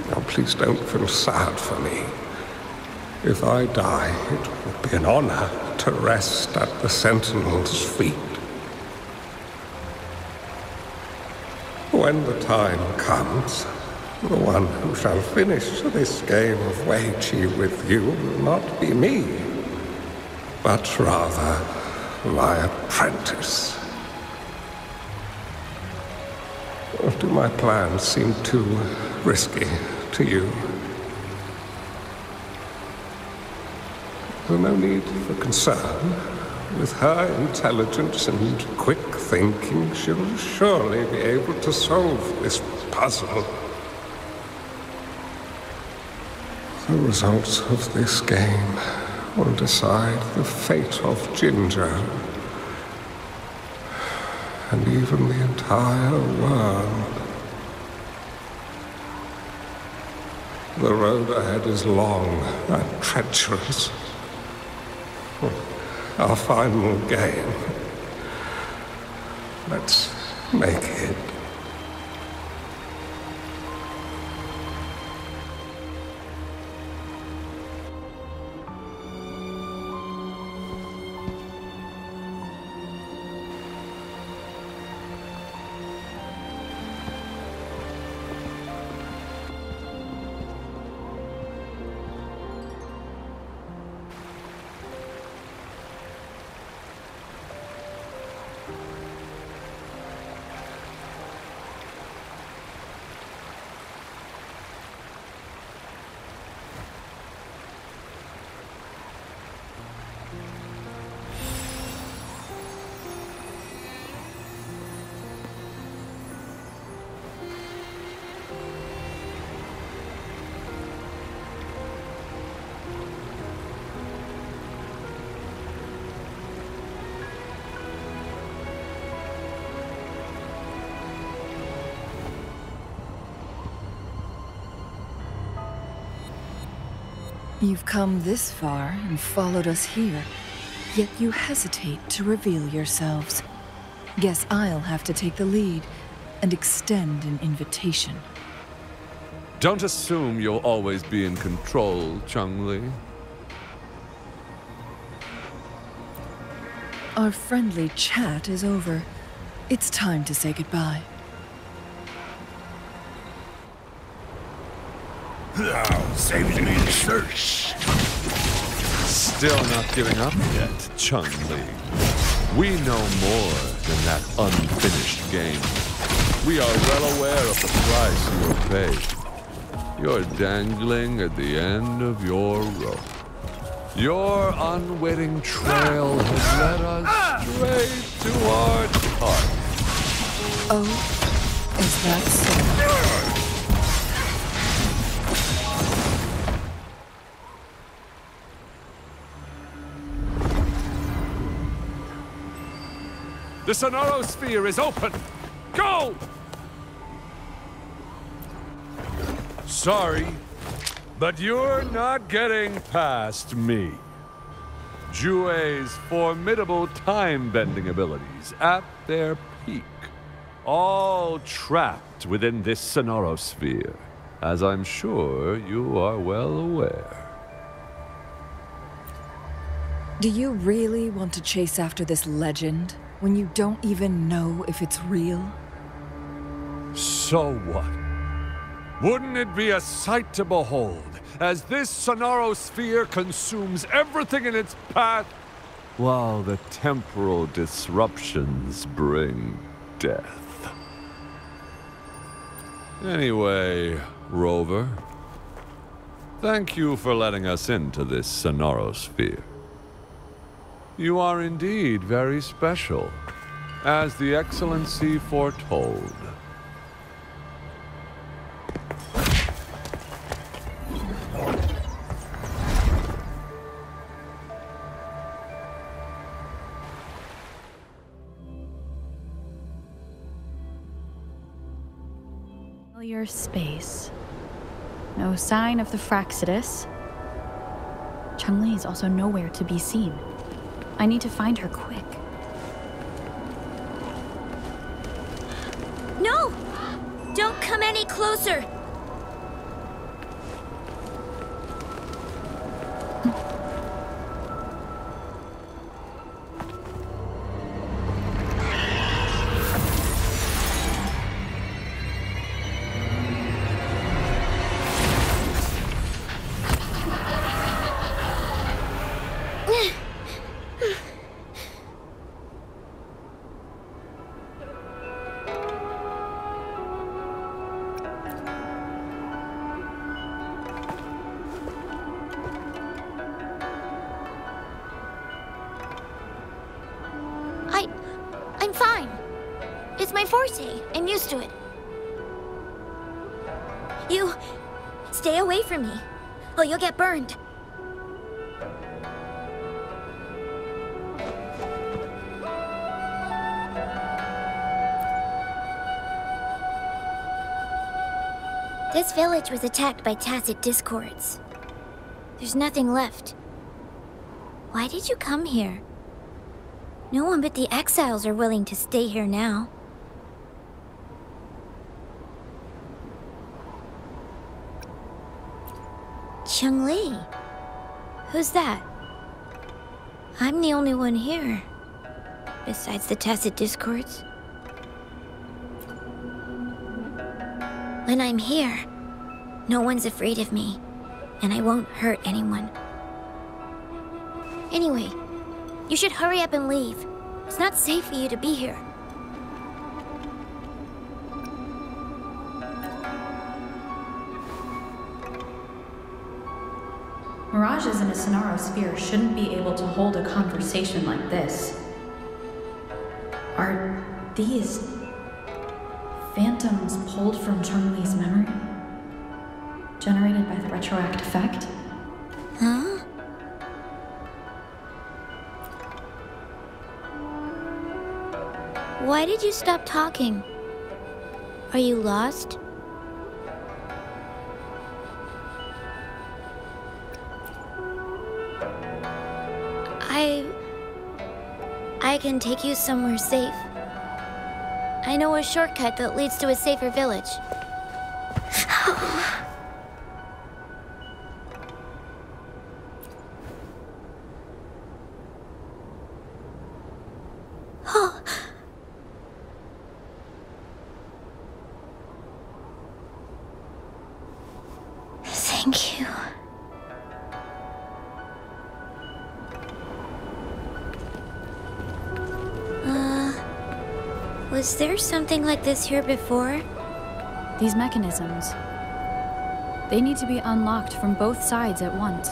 Now, please don't feel sad for me. If I die, it would be an honor to rest at the Sentinel's feet. When the time comes, the one who shall finish this game of Wei Qi with you will not be me, but rather my apprentice. Or do my plans seem too risky to you? There's no need for concern. With her intelligence and quick thinking, she'll surely be able to solve this puzzle. The results of this game will decide the fate of Jinzhou, and even the entire world. The road ahead is long and treacherous. Our final game. Let's make it. You've come this far and followed us here, yet you hesitate to reveal yourselves. Guess I'll have to take the lead and extend an invitation. Don't assume you'll always be in control, Changli. Our friendly chat is over. It's time to say goodbye. Thou saved me first. Still not giving up yet, Changli. We know more than that unfinished game. We are well aware of the price you have paid. You're dangling at the end of your rope. Your unwitting trail has led us straight towards heart. Oh, is that so? The Sonorosphere is open! Go! Sorry, but you're not getting past me. Jue's formidable time-bending abilities at their peak. All trapped within this Sonorosphere, as I'm sure you are well aware. Do you really want to chase after this legend when you don't even know if it's real? So what? Wouldn't it be a sight to behold, as this Sonorosphere consumes everything in its path, while the temporal disruptions bring death? Anyway, Rover, thank you for letting us into this Sonorosphere. You are indeed very special, as the Excellency foretold. Familiar space. No sign of the Fraxidus. Changli is also nowhere to be seen. I need to find her quick. No! Don't come any closer! I'm fine. It's my forte. I'm used to it. You... stay away from me, or you'll get burned. This village was attacked by tacit discords. There's nothing left. Why did you come here? No one but the exiles are willing to stay here now. Changli? Who's that? I'm the only one here, besides the tacit discords. When I'm here, no one's afraid of me, and I won't hurt anyone. Anyway, you should hurry up and leave. It's not safe for you to be here. Mirages in a Sonorosphere shouldn't be able to hold a conversation like this. Are these phantoms pulled from Chungli's memory? Generated by the retroact effect? Huh? Why did you stop talking? Are you lost? I can take you somewhere safe. I know a shortcut that leads to a safer village. Thank you. Was there something like this here before? These mechanisms. They need to be unlocked from both sides at once.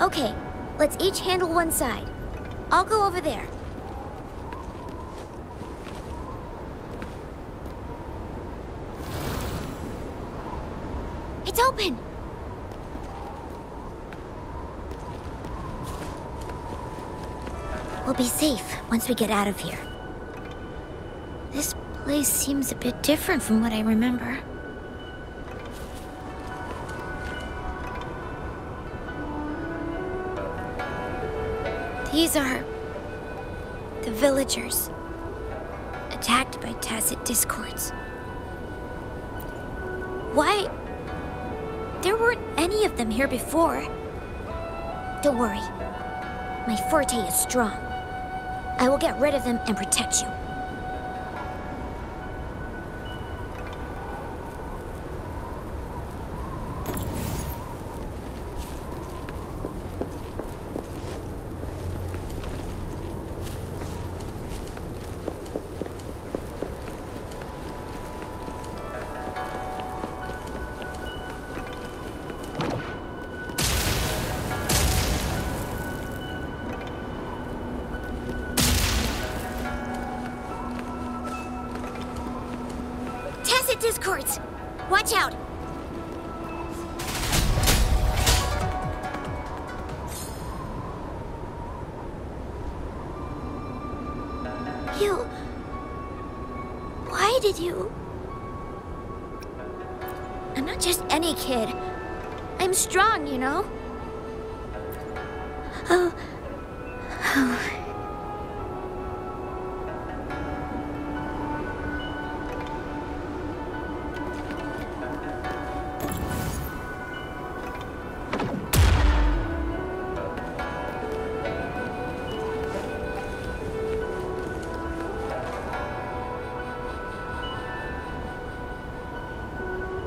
Okay, let's each handle one side. I'll go over there. It's open! We'll be safe once we get out of here. This place seems a bit different from what I remember. These are the villagers, attacked by tacit discords. Why? There weren't any of them here before. Don't worry. My forte is strong. I will get rid of them and protect you. discords! Watch out! Why did you... I'm not just any kid. I'm strong, you know? Oh...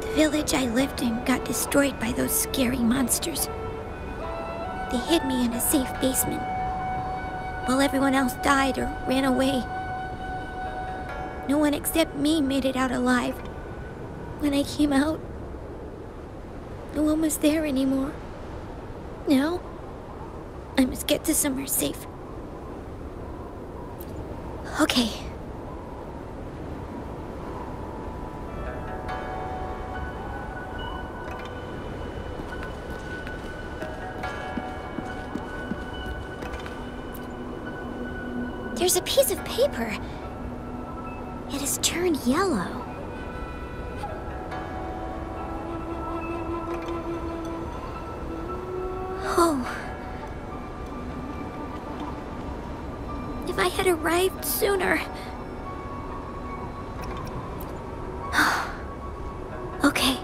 The village I lived in got destroyed by those scary monsters. They hid me in a safe basement, while everyone else died or ran away. No one except me made it out alive. When I came out, no one was there anymore. Now, I must get to somewhere safe. Okay. There's a piece of paper. It has turned yellow. Oh. If I had arrived sooner. Okay.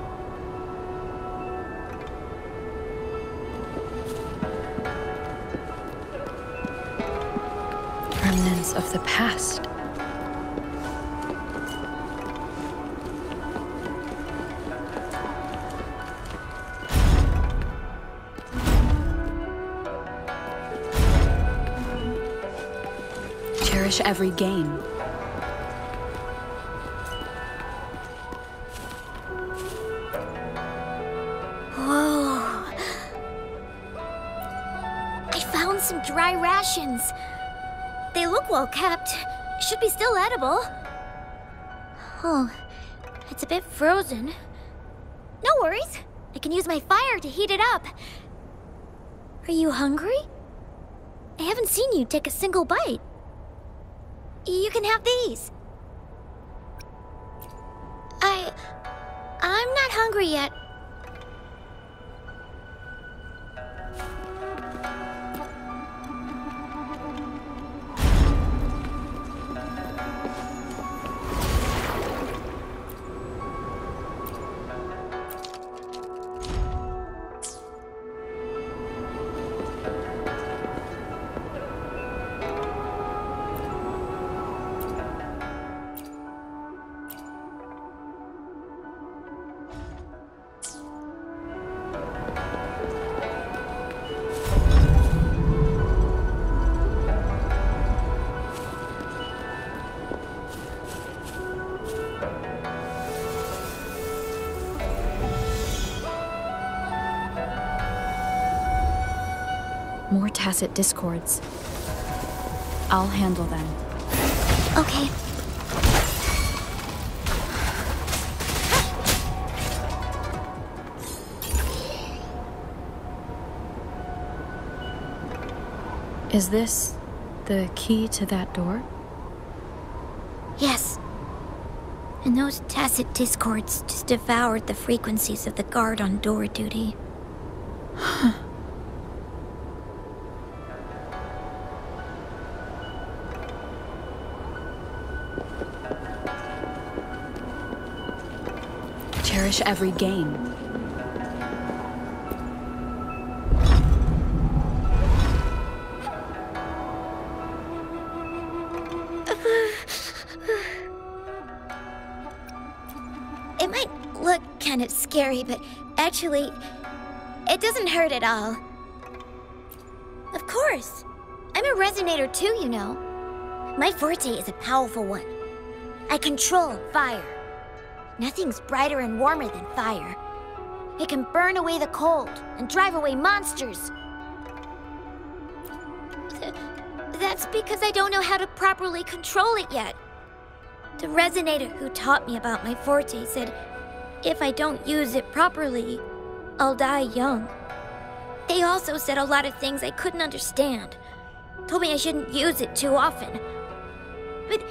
Remnants of the past. Cherish every gain. Whoa. I found some dry rations. They look well kept. Should be still edible. Oh, it's a bit frozen. No worries. I can use my fire to heat it up. Are you hungry? I haven't seen you take a single bite. You can have these. I'm not hungry yet. More tacit discords. I'll handle them. Okay. Is this the key to that door? Yes. And those tacit discords just devoured the frequencies of the guard on door duty. Cherish every gain. It might look kind of scary, but actually, it doesn't hurt at all. Of course. I'm a resonator too, you know. My forte is a powerful one. I control fire. Nothing's brighter and warmer than fire. It can burn away the cold and drive away monsters. That's because I don't know how to properly control it yet. The resonator who taught me about my forte said if I don't use it properly, I'll die young. They also said a lot of things I couldn't understand. Told me I shouldn't use it too often. But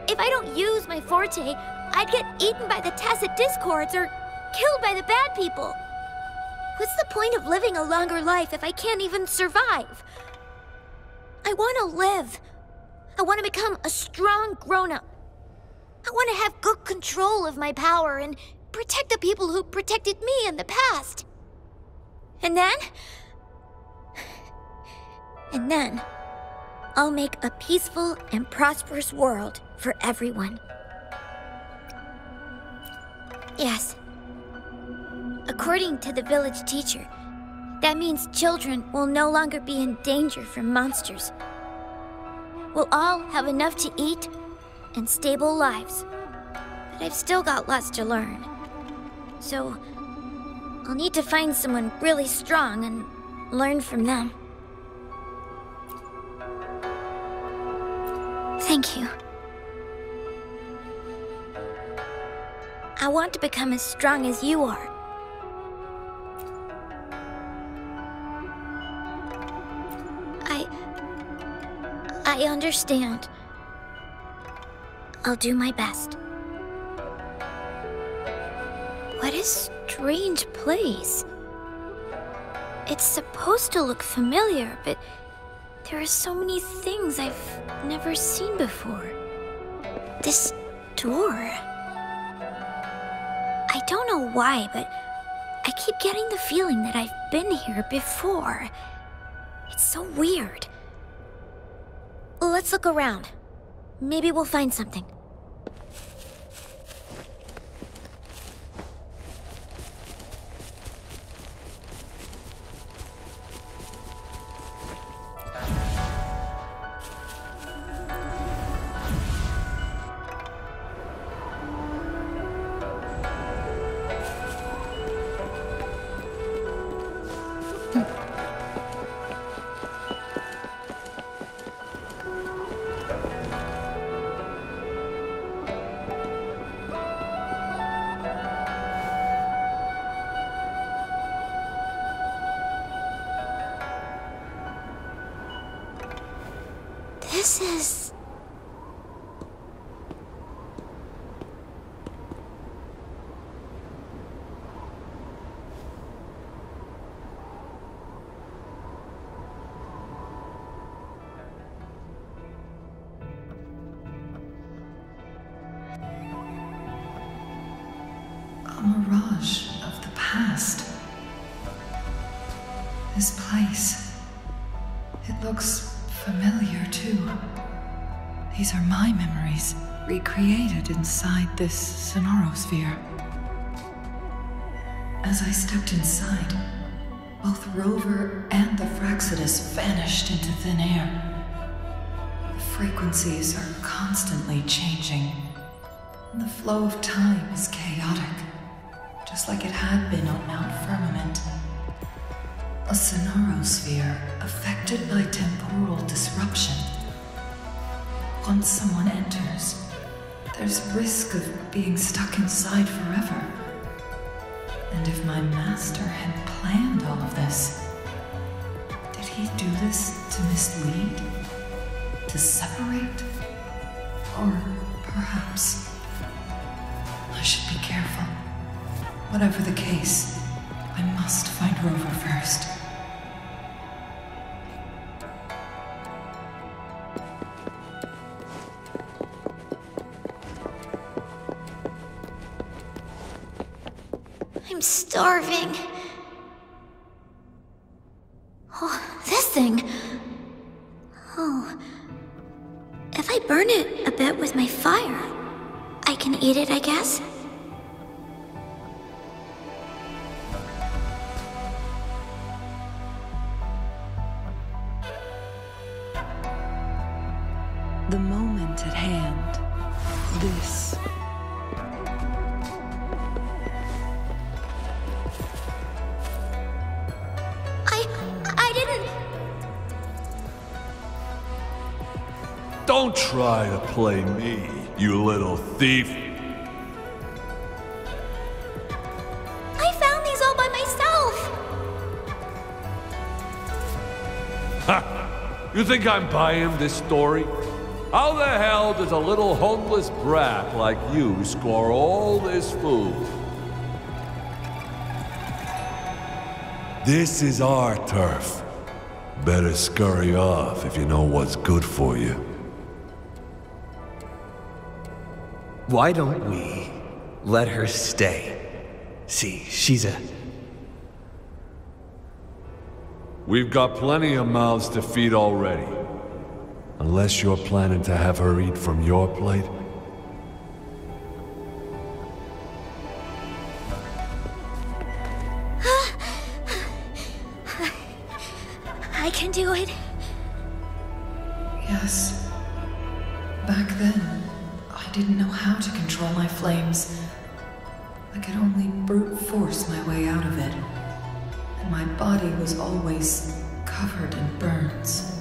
if I don't use my forte, I'd get eaten by the tacit discords or killed by the bad people. What's the point of living a longer life if I can't even survive? I want to live. I want to become a strong grown-up. I want to have good control of my power and protect the people who protected me in the past. And then, I'll make a peaceful and prosperous world for everyone. Yes. According to the village teacher, that means children will no longer be in danger from monsters. We'll all have enough to eat and stable lives. But I've still got lots to learn. So, I'll need to find someone really strong and learn from them. Thank you. I want to become as strong as you are. I understand. I'll do my best. What a strange place. It's supposed to look familiar, but there are so many things I've never seen before. This door... I don't know why, but I keep getting the feeling that I've been here before. It's so weird. Let's look around. Maybe we'll find something. This is... a mirage of the past. This place, it looks familiar too. These are my memories, recreated inside this sonorosphere. As I stepped inside, both Rover and the Fraxidus vanished into thin air. The frequencies are constantly changing, and the flow of time is chaotic, just like it had been on Mount Firmament. A sonorosphere affected by temporal disruption. Once someone enters, there's risk of being stuck inside forever. And if my master had planned all of this, did he do this to mislead? To separate? Or perhaps I should be careful. Whatever the case, I must find Rover first. I'm starving. Oh, this thing. Oh. If I burn it a bit with my fire, I can eat it, I guess? The moment at hand. This. I didn't... Don't try to play me. you little thief. I found these all by myself! Ha! You think I'm buying this story? How the hell does a little homeless brat like you score all this food? This is our turf. Better scurry off if you know what's good for you. Why don't we let her stay? See, she's a... We've got plenty of mouths to feed already. Unless you're planning to have her eat from your plate. I can do it. Yes. Back then, I didn't know how to control my flames. I could only brute force my way out of it. And my body was always covered in burns.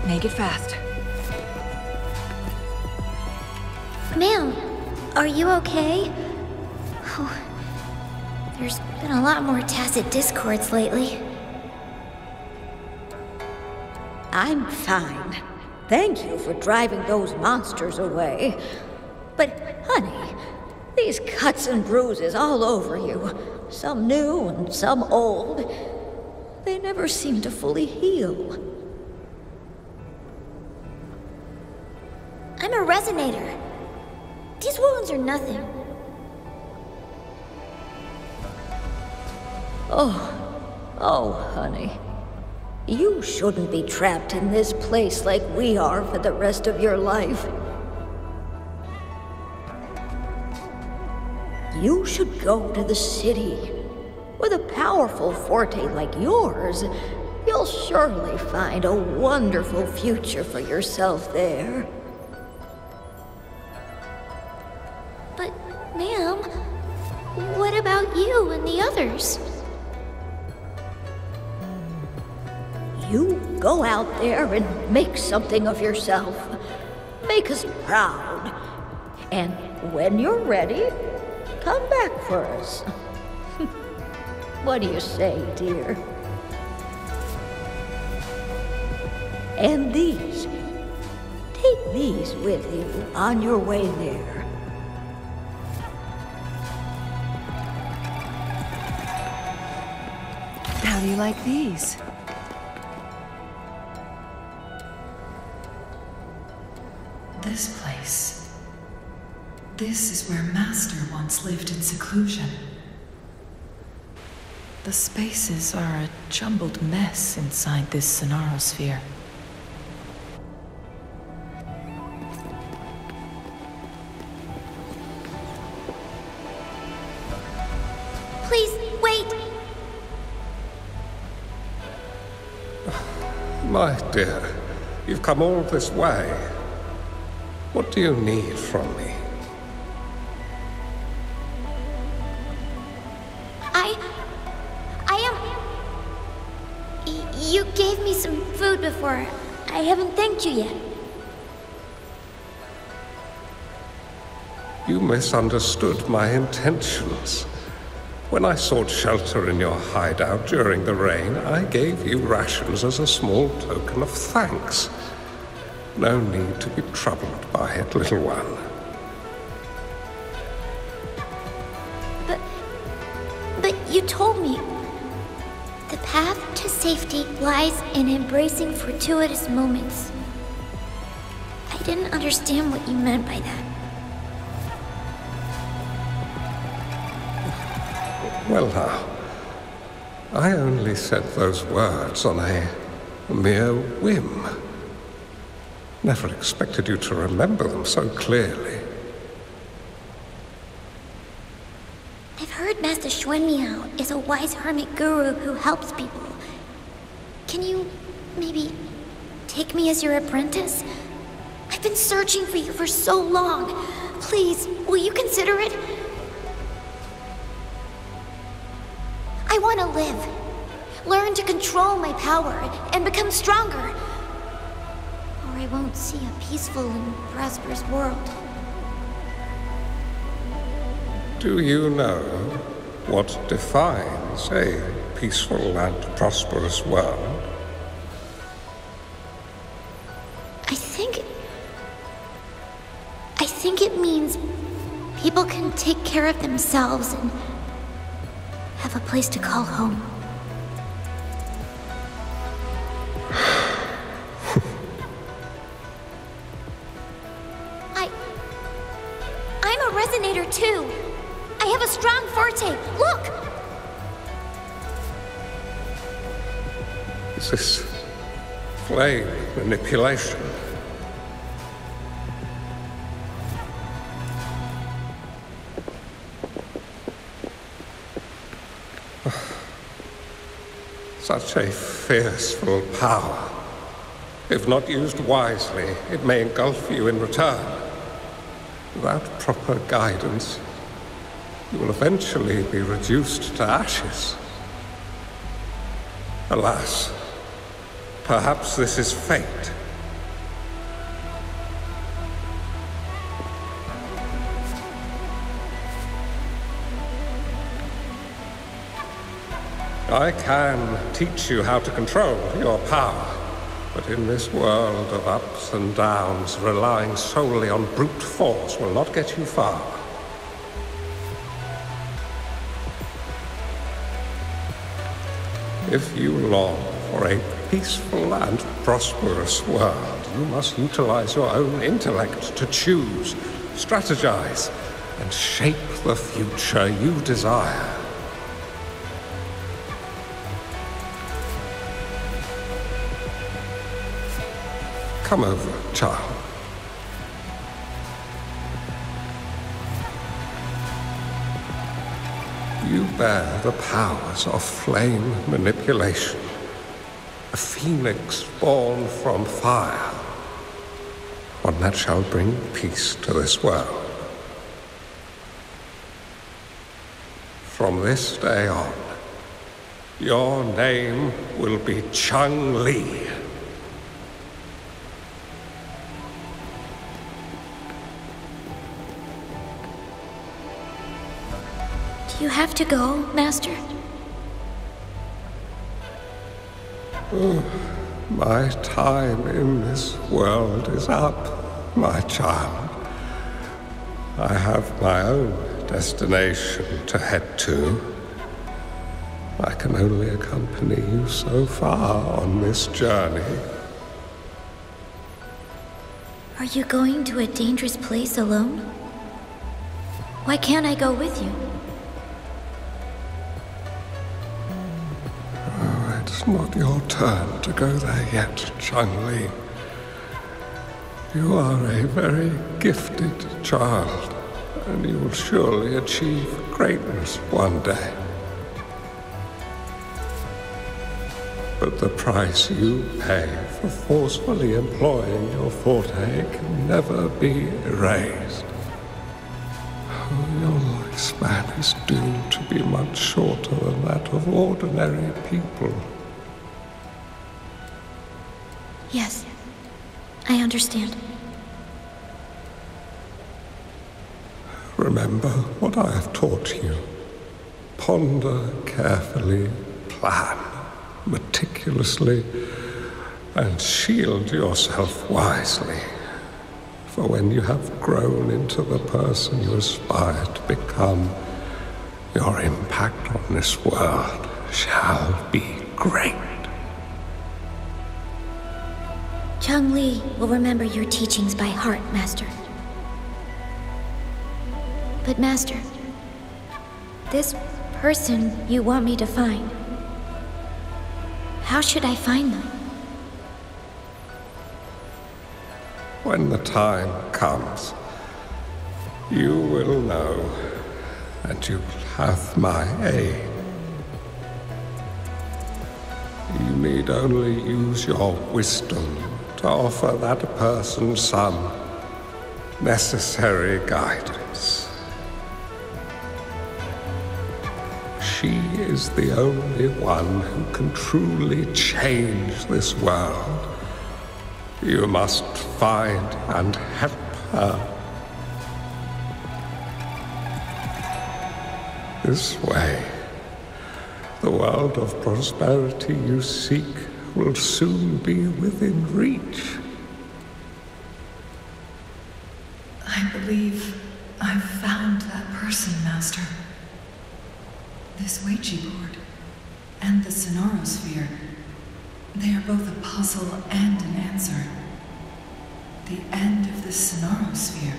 Make it fast. Ma'am, are you okay? Oh, there's been a lot more tacit discords lately. I'm fine. Thank you for driving those monsters away. But, honey, these cuts and bruises all over you, some new and some old, they never seem to fully heal. I'm a resonator. These wounds are nothing. Oh, honey. You shouldn't be trapped in this place like we are for the rest of your life. You should go to the city. With a powerful forte like yours, you'll surely find a wonderful future for yourself there. But, ma'am, what about you and the others? You go out there and make something of yourself. Make us proud. And when you're ready, come back for us. What do you say, dear? And these. Take these with you on your way there. How do you like these? This place. This is where Master once lived in seclusion. The spaces are a jumbled mess inside this Sonarosphere. Please, wait! My dear, you've come all this way. What do you need from me? You gave me some food before. I haven't thanked you yet. You misunderstood my intentions. When I sought shelter in your hideout during the rain, I gave you rations as a small token of thanks. No need to be troubled by it, little one. But you told me the path to safety lies in embracing fortuitous moments. I didn't understand what you meant by that. Well now, I only said those words on a mere whim. Never expected you to remember them so clearly. I've heard Master Xuanmiao is a wise hermit guru who helps people. Can you maybe take me as your apprentice? I've been searching for you for so long. Please, will you consider it? I want to live. Learn to control my power and become stronger. Or I won't see a peaceful and prosperous world. Do you know what defines a peaceful and prosperous world? I think it means people can take care of themselves and have a place to call home. I'm a resonator too. I have a strong forte. Look! Is this flame manipulation? Such a fearful power. If not used wisely, it may engulf you in return. Without proper guidance, you will eventually be reduced to ashes. Alas, perhaps this is fate. I can teach you how to control your power, but in this world of ups and downs, relying solely on brute force will not get you far. If you long for a peaceful and prosperous world, you must utilize your own intellect to choose, strategize, and shape the future you desire. Come over, child. You bear the powers of flame manipulation, a phoenix born from fire, one that shall bring peace to this world. From this day on, your name will be Chun-Li. Do you have to go, Master? My time in this world is up, my child. I have my own destination to head to. I can only accompany you so far on this journey. Are you going to a dangerous place alone? Why can't I go with you? It's not your turn to go there yet, Chun-Li. You are a very gifted child, and you will surely achieve greatness one day. But the price you pay for forcefully employing your forte can never be erased. Your lifespan is doomed to be much shorter than that of ordinary people. Yes, I understand. Remember what I have taught you. Ponder carefully, plan meticulously, and shield yourself wisely. For when you have grown into the person you aspire to become, your impact on this world shall be great. Chun-Li will remember your teachings by heart, Master. But Master, this person you want me to find, how should I find them? When the time comes, you will know, and you will have my aid. You need only use your wisdom to offer that person some necessary guidance. She is the only one who can truly change this world. You must find and help her. This way, the world of prosperity you seek will soon be within reach. I believe I've found that person, Master. This Weichi board and the Sonorosphere, they are both a puzzle and an answer. The end of the Sonorosphere.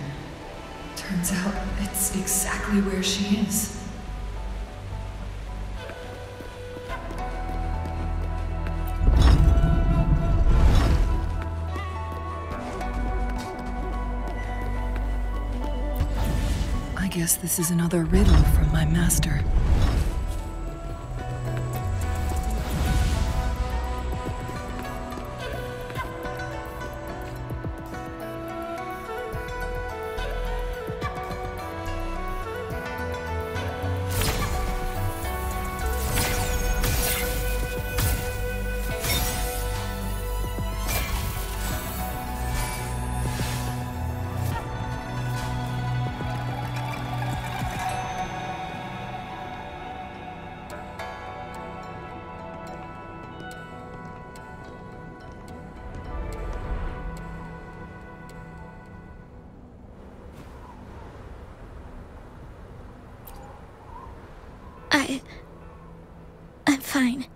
Turns out it's exactly where she is. I guess this is another riddle from my master. I'm fine.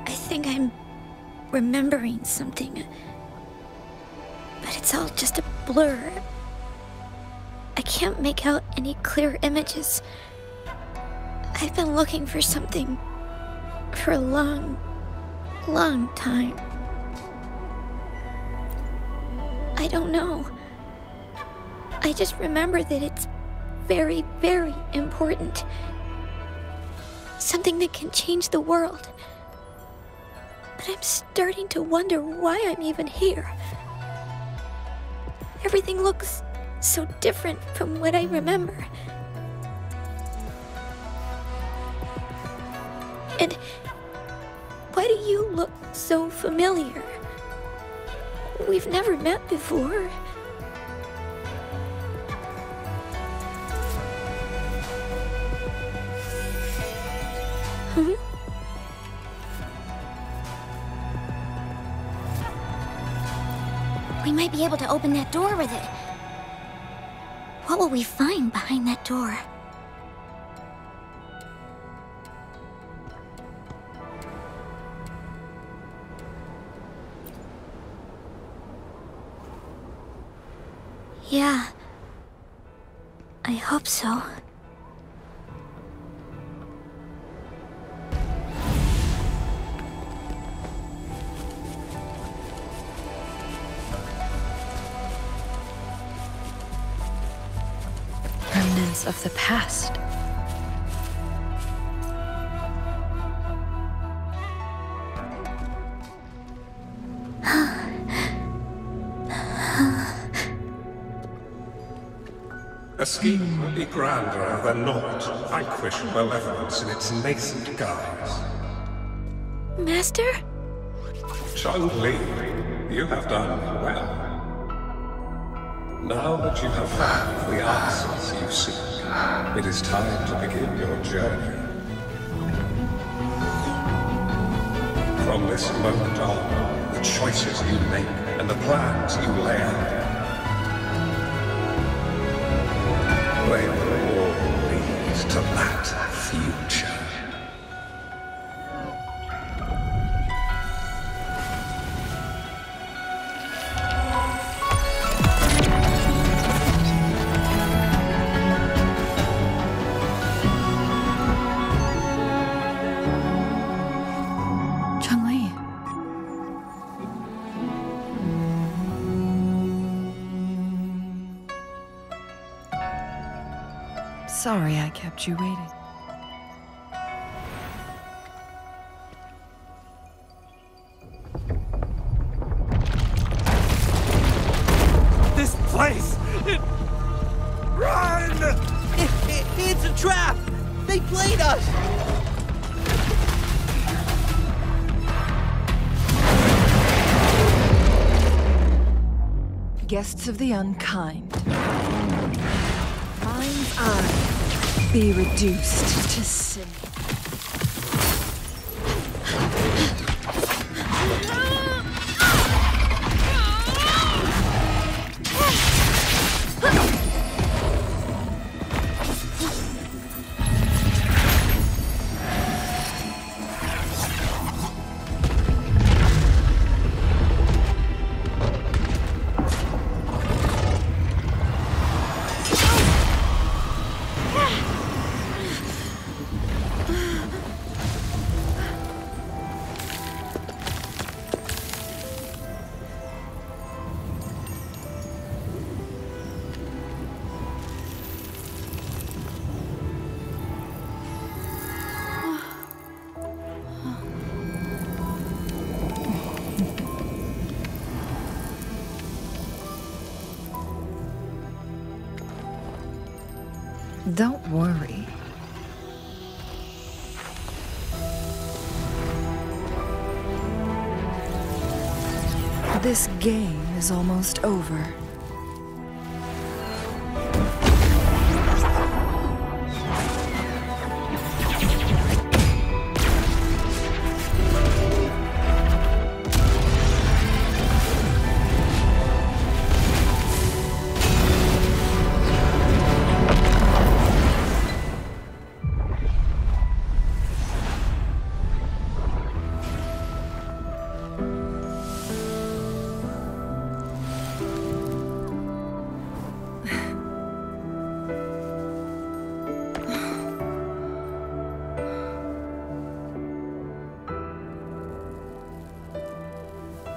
I think I'm remembering something, but it's all just a blur. I can't make out any clear images. I've been looking for something for a long time. I don't know. I just remember that it's very, very important. Something that can change the world. But I'm starting to wonder why I'm even here. Everything looks so different from what I remember. And why do you look so familiar? We've never met before. We might be able to open that door with it. What will we find behind that door? Yeah. I hope so. Remnants of the past. A scheme would be grander than naught to vanquish malevolence in its nascent guise. Master? Chun-Li, you have done well. Now that you have found the answers you seek, it is time to begin your journey. From this moment on, the choices you make and the plans you lay out, they will all lead to that future. Sorry I kept you waiting. place! Run! It's a trap! They played us! Guests of the unkind. Mind's eye. Be reduced to sin. Don't worry. This game is almost over.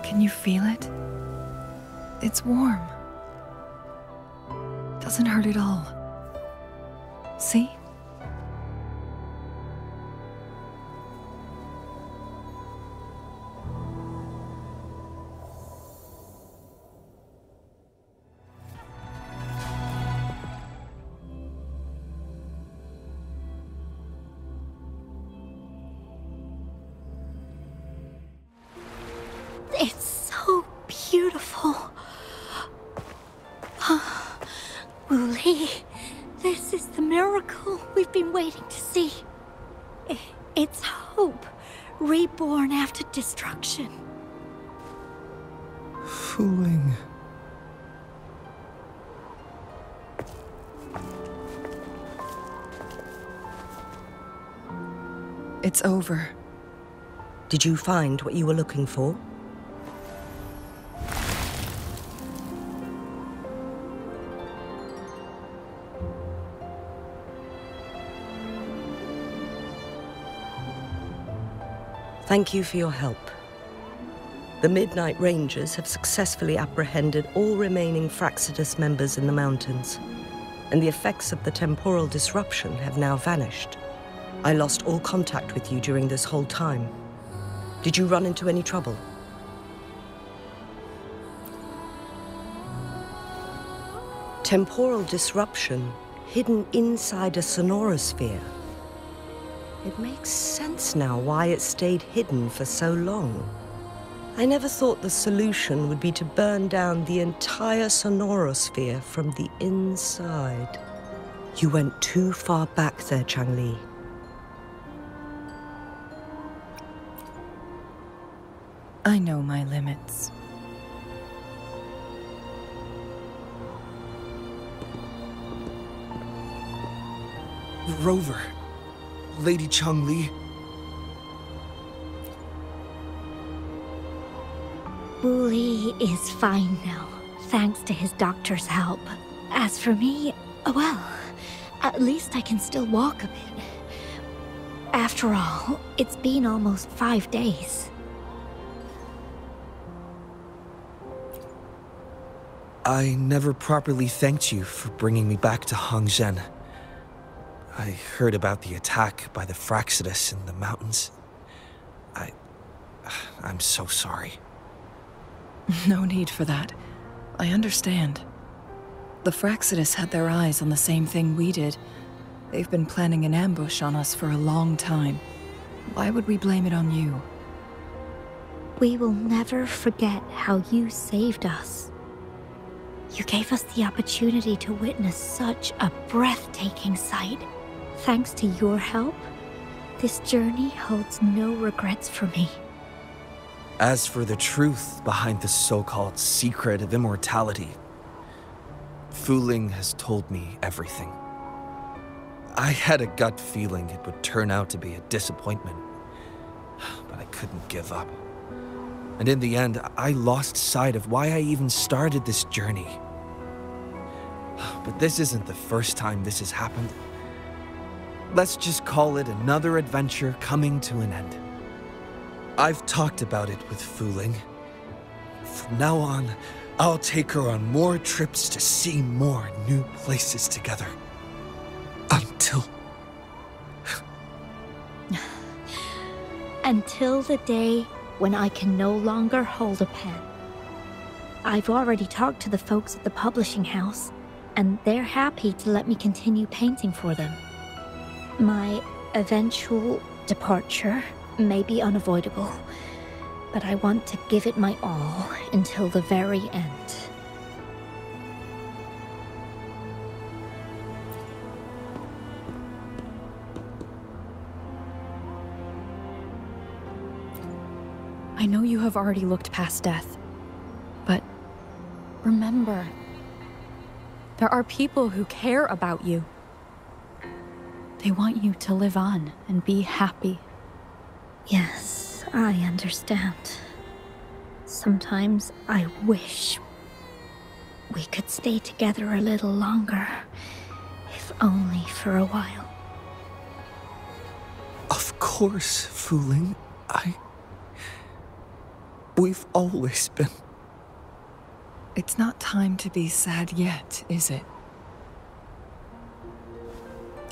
Can you feel it? It's warm. Doesn't hurt at all. See? It's so beautiful. Wooly, this is the miracle we've been waiting to see. It's hope, reborn after destruction. Fooling. It's over. Did you find what you were looking for? Thank you for your help. The Midnight Rangers have successfully apprehended all remaining Fraxidus members in the mountains, and the effects of the temporal disruption have now vanished. I lost all contact with you during this whole time. Did you run into any trouble? Temporal disruption hidden inside a sonorosphere. It makes sense now why it stayed hidden for so long. I never thought the solution would be to burn down the entire sonorosphere from the inside. You went too far back there, Changli. I know my limits. Rover. Lady Changli. Wooly is fine now, thanks to his doctor's help. As for me, well, at least I can still walk a bit. After all, it's been almost 5 days. I never properly thanked you for bringing me back to Hongzhen. I heard about the attack by the Fraxidus in the mountains. I'm so sorry. No need for that. I understand. The Fraxidus had their eyes on the same thing we did. They've been planning an ambush on us for a long time. Why would we blame it on you? We will never forget how you saved us. You gave us the opportunity to witness such a breathtaking sight. Thanks to your help, this journey holds no regrets for me. As for the truth behind the so-called secret of immortality, Fu Ling has told me everything. I had a gut feeling it would turn out to be a disappointment, but I couldn't give up. And in the end, I lost sight of why I even started this journey. But this isn't the first time this has happened. Let's just call it another adventure coming to an end. I've talked about it with Fu Ling. From now on, I'll take her on more trips to see more new places together. Until the day when I can no longer hold a pen. I've already talked to the folks at the publishing house, and they're happy to let me continue painting for them. My eventual departure may be unavoidable, but I want to give it my all until the very end. I know you have already looked past death, but remember, there are people who care about you. They want you to live on and be happy. Yes, I understand. Sometimes I wish we could stay together a little longer, if only for a while. Of course, Fu Ling. We've always been... It's not time to be sad yet, is it?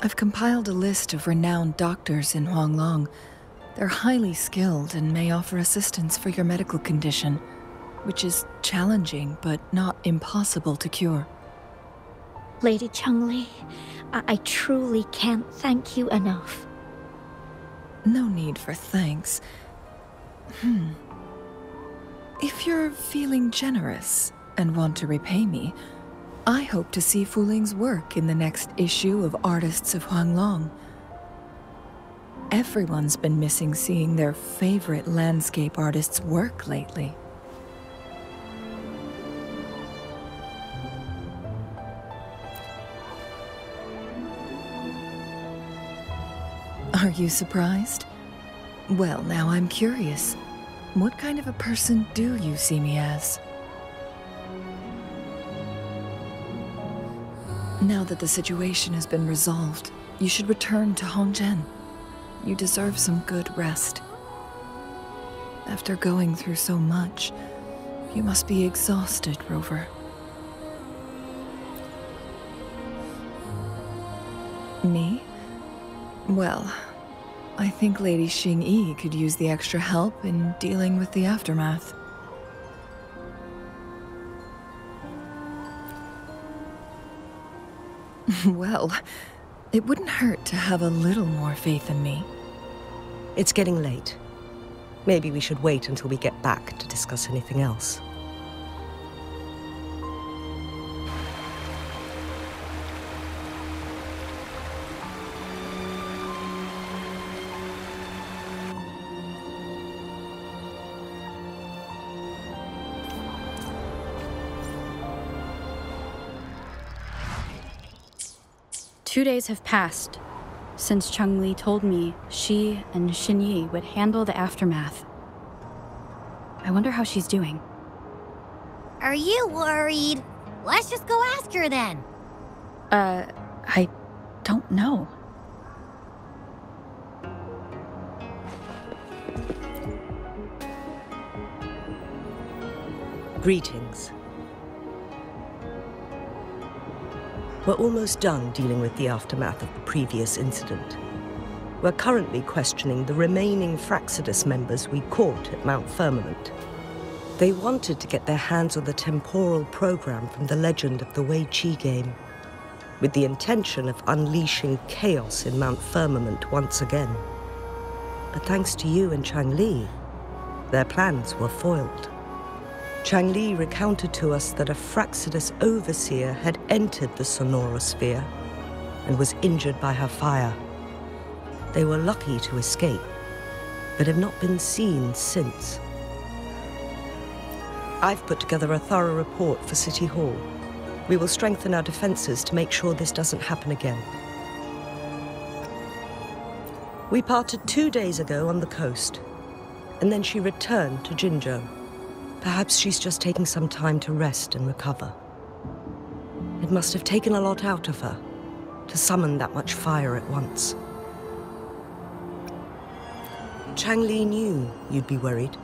I've compiled a list of renowned doctors in Huanglong. They're highly skilled and may offer assistance for your medical condition, which is challenging but not impossible to cure. Lady Changli, I truly can't thank you enough. No need for thanks. If you're feeling generous and want to repay me, I hope to see Fu Ling's work in the next issue of Artists of Huanglong. Everyone's been missing seeing their favorite landscape artists work lately. Are you surprised? Well, now I'm curious. What kind of a person do you see me as? Now that the situation has been resolved, you should return to Hongzhen. You deserve some good rest. After going through so much, you must be exhausted, Rover. Me? Well, I think Lady Xingyi could use the extra help in dealing with the aftermath. Well, it wouldn't hurt to have a little more faith in me. It's getting late. Maybe we should wait until we get back to discuss anything else. Two days have passed since Changli told me she and Xingyi would handle the aftermath. I wonder how she's doing. Are you worried? Let's just go ask her then. I don't know. Greetings. We're almost done dealing with the aftermath of the previous incident. We're currently questioning the remaining Fraxidus members we caught at Mount Firmament. They wanted to get their hands on the temporal program from the legend of the Wei Qi game, with the intention of unleashing chaos in Mount Firmament once again. But thanks to you and Chang Li, their plans were foiled. Chang Li recounted to us that a Fraxidus overseer had entered the sonorosphere and was injured by her fire. They were lucky to escape, but have not been seen since. I've put together a thorough report for City Hall. We will strengthen our defenses to make sure this doesn't happen again. We parted 2 days ago on the coast, and then she returned to Jinzhou. Perhaps she's just taking some time to rest and recover. It must have taken a lot out of her to summon that much fire at once. Chang Li knew you'd be worried,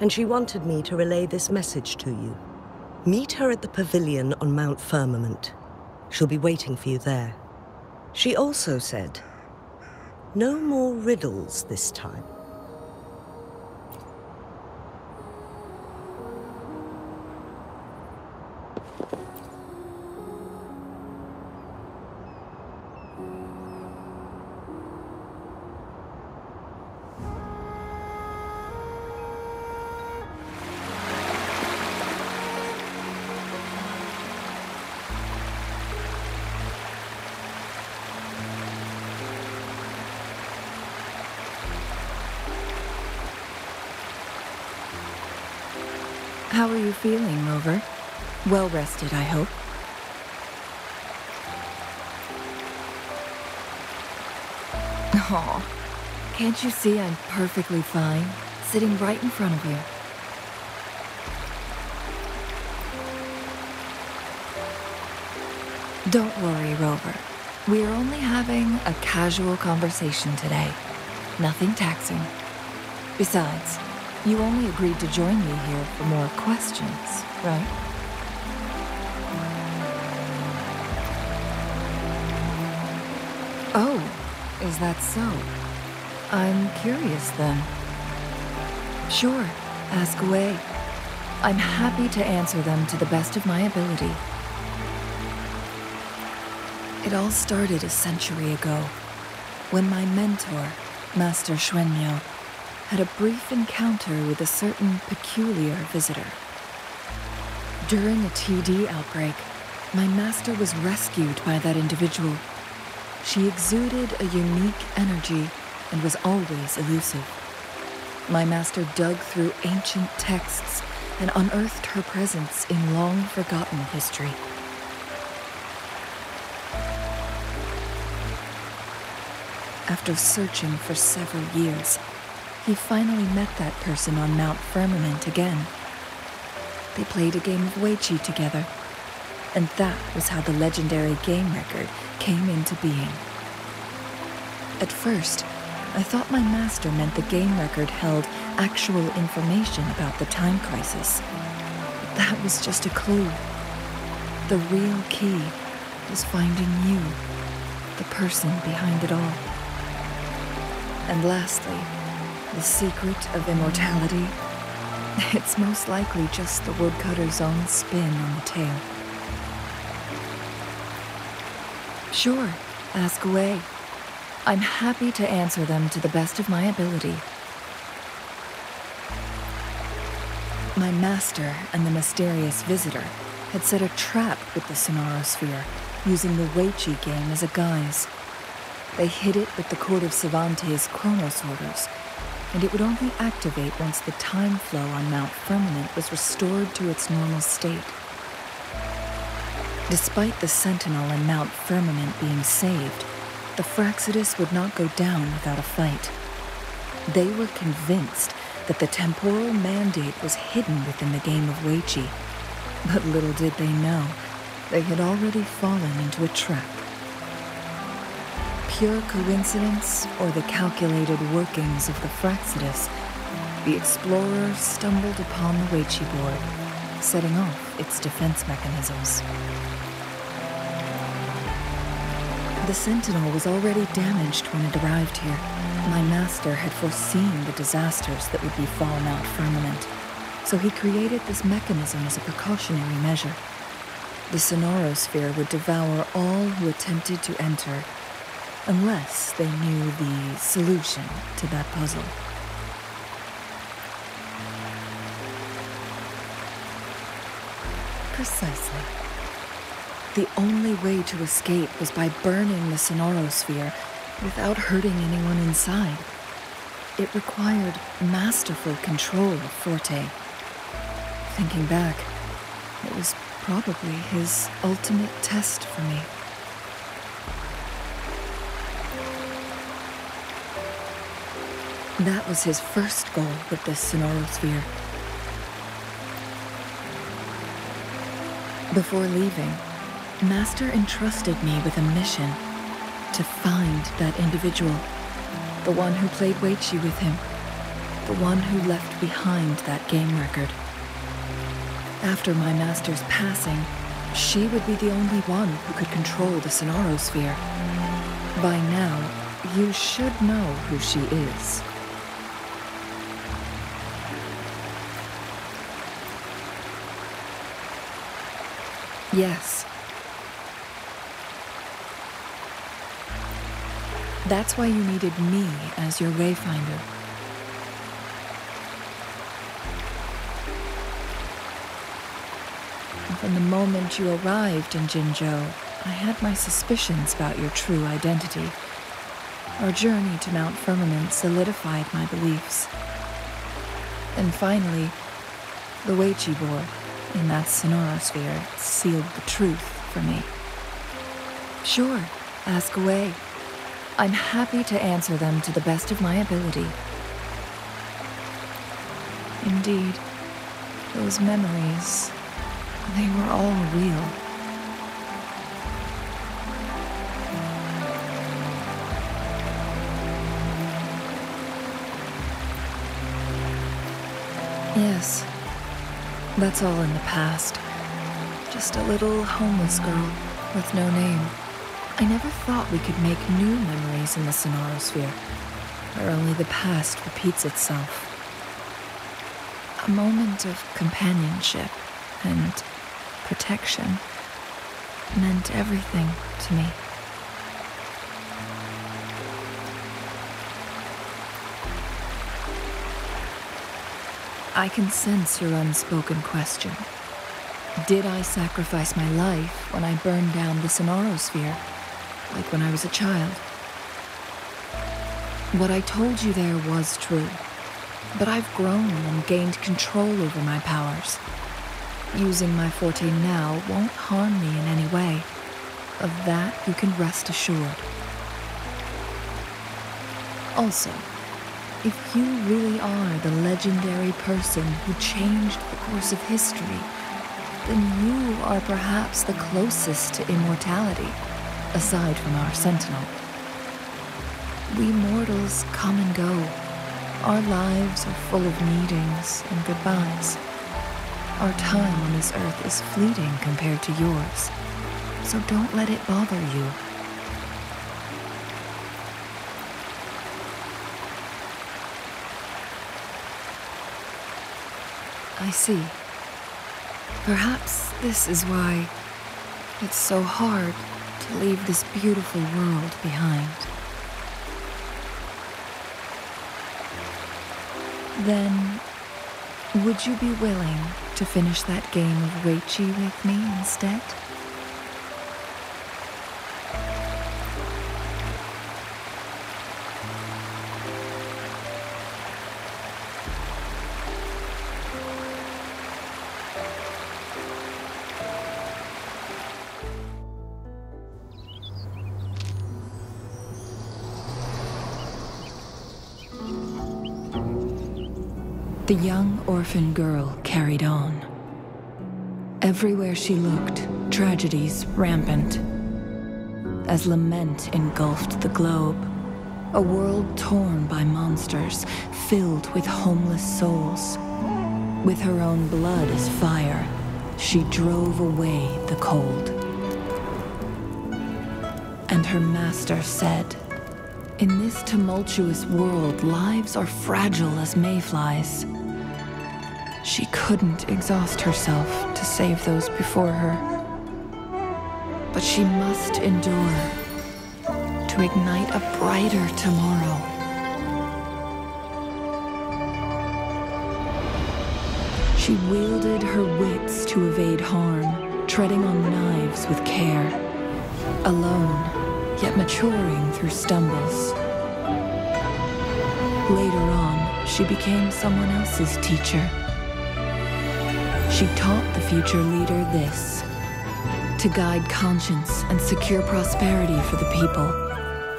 and she wanted me to relay this message to you. Meet her at the pavilion on Mount Firmament. She'll be waiting for you there. She also said, no more riddles this time. How are you feeling, Rover? Well rested, I hope. Aw, can't you see I'm perfectly fine, sitting right in front of you? Don't worry, Rover. We are only having a casual conversation today. Nothing taxing. Besides, you only agreed to join me here for more questions, right? Oh, is that so? I'm curious then. Sure, ask away. I'm happy to answer them to the best of my ability. It all started a century ago, when my mentor, Master Xuanmiao, had a brief encounter with a certain peculiar visitor. During a TD outbreak, my master was rescued by that individual. She exuded a unique energy and was always elusive. My master dug through ancient texts and unearthed her presence in long-forgotten history. After searching for several years, he finally met that person on Mount Firmament again. They played a game of Wei Qi together, and that was how the legendary game record came into being. At first, I thought my master meant the game record held actual information about the time crisis. But that was just a clue. The real key was finding you, the person behind it all. And lastly, the secret of immortality. It's most likely just the woodcutter's own spin on the tale. Sure, ask away. I'm happy to answer them to the best of my ability. My master and the mysterious visitor had set a trap with the Sonorosphere, using the Wei Qi game as a guise. They hid it with the Court of Cervantes' Chronos orders, and it would only activate once the time flow on Mount Firmament was restored to its normal state. Despite the Sentinel and Mount Firmament being saved, the Fraxidus would not go down without a fight. They were convinced that the temporal mandate was hidden within the game of Wei Qi, but little did they know, they had already fallen into a trap. Pure coincidence or the calculated workings of the Fraxidus, the explorers stumbled upon the Wei Qi board, setting off its defense mechanisms. The Sentinel was already damaged when it arrived here. My master had foreseen the disasters that would befall Mount Firmament. so he created this mechanism as a precautionary measure. The Sonorosphere would devour all who attempted to enter, unless they knew the solution to that puzzle. Precisely. The only way to escape was by burning the Sonorosphere without hurting anyone inside. It required masterful control of Forte. Thinking back, it was probably his ultimate test for me. That was his first goal with this Sonorosphere. Before leaving, Master entrusted me with a mission to find that individual, the one who played Weiqi with him, the one who left behind that game record. After my master's passing, she would be the only one who could control the Sonorosphere. By now, you should know who she is. Yes. That's why you needed me as your wayfinder. From the moment you arrived in Jinzhou, I had my suspicions about your true identity. Our journey to Mount Firmament solidified my beliefs. And finally, the Weiqi board in that Sonorosphere sealed the truth for me. Sure, ask away. I'm happy to answer them to the best of my ability. Indeed, those memories, they were all real. Yes, that's all in the past. Just a little homeless girl with no name. I never thought we could make new memories in the Sonorosphere, where only the past repeats itself. A moment of companionship and protection meant everything to me. I can sense your unspoken question. Did I sacrifice my life when I burned down the Sonorosphere, like when I was a child? What I told you there was true, but I've grown and gained control over my powers. Using my forte now won't harm me in any way. Of that you can rest assured. Also, if you really are the legendary person who changed the course of history, then you are perhaps the closest to immortality, aside from our sentinel. We mortals come and go. Our lives are full of meetings and goodbyes. Our time on this earth is fleeting compared to yours, so don't let it bother you. I see. Perhaps this is why it's so hard to leave this beautiful world behind. Then, would you be willing to finish that game of Weiqi with me instead? The young orphan girl carried on. Everywhere she looked, tragedies rampant. As lament engulfed the globe, a world torn by monsters, filled with homeless souls. With her own blood as fire, she drove away the cold. And her master said, "In this tumultuous world, lives are fragile as mayflies." She couldn't exhaust herself to save those before her. But she must endure to ignite a brighter tomorrow. She wielded her wits to evade harm, treading on knives with care, alone, yet maturing through stumbles. Later on, she became someone else's teacher. She taught the future leader this: to guide conscience and secure prosperity for the people,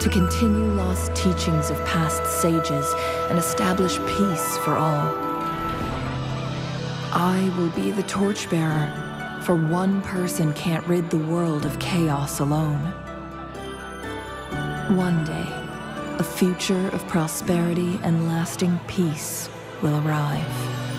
to continue lost teachings of past sages and establish peace for all. I will be the torchbearer, for one person can't rid the world of chaos alone. One day, a future of prosperity and lasting peace will arrive.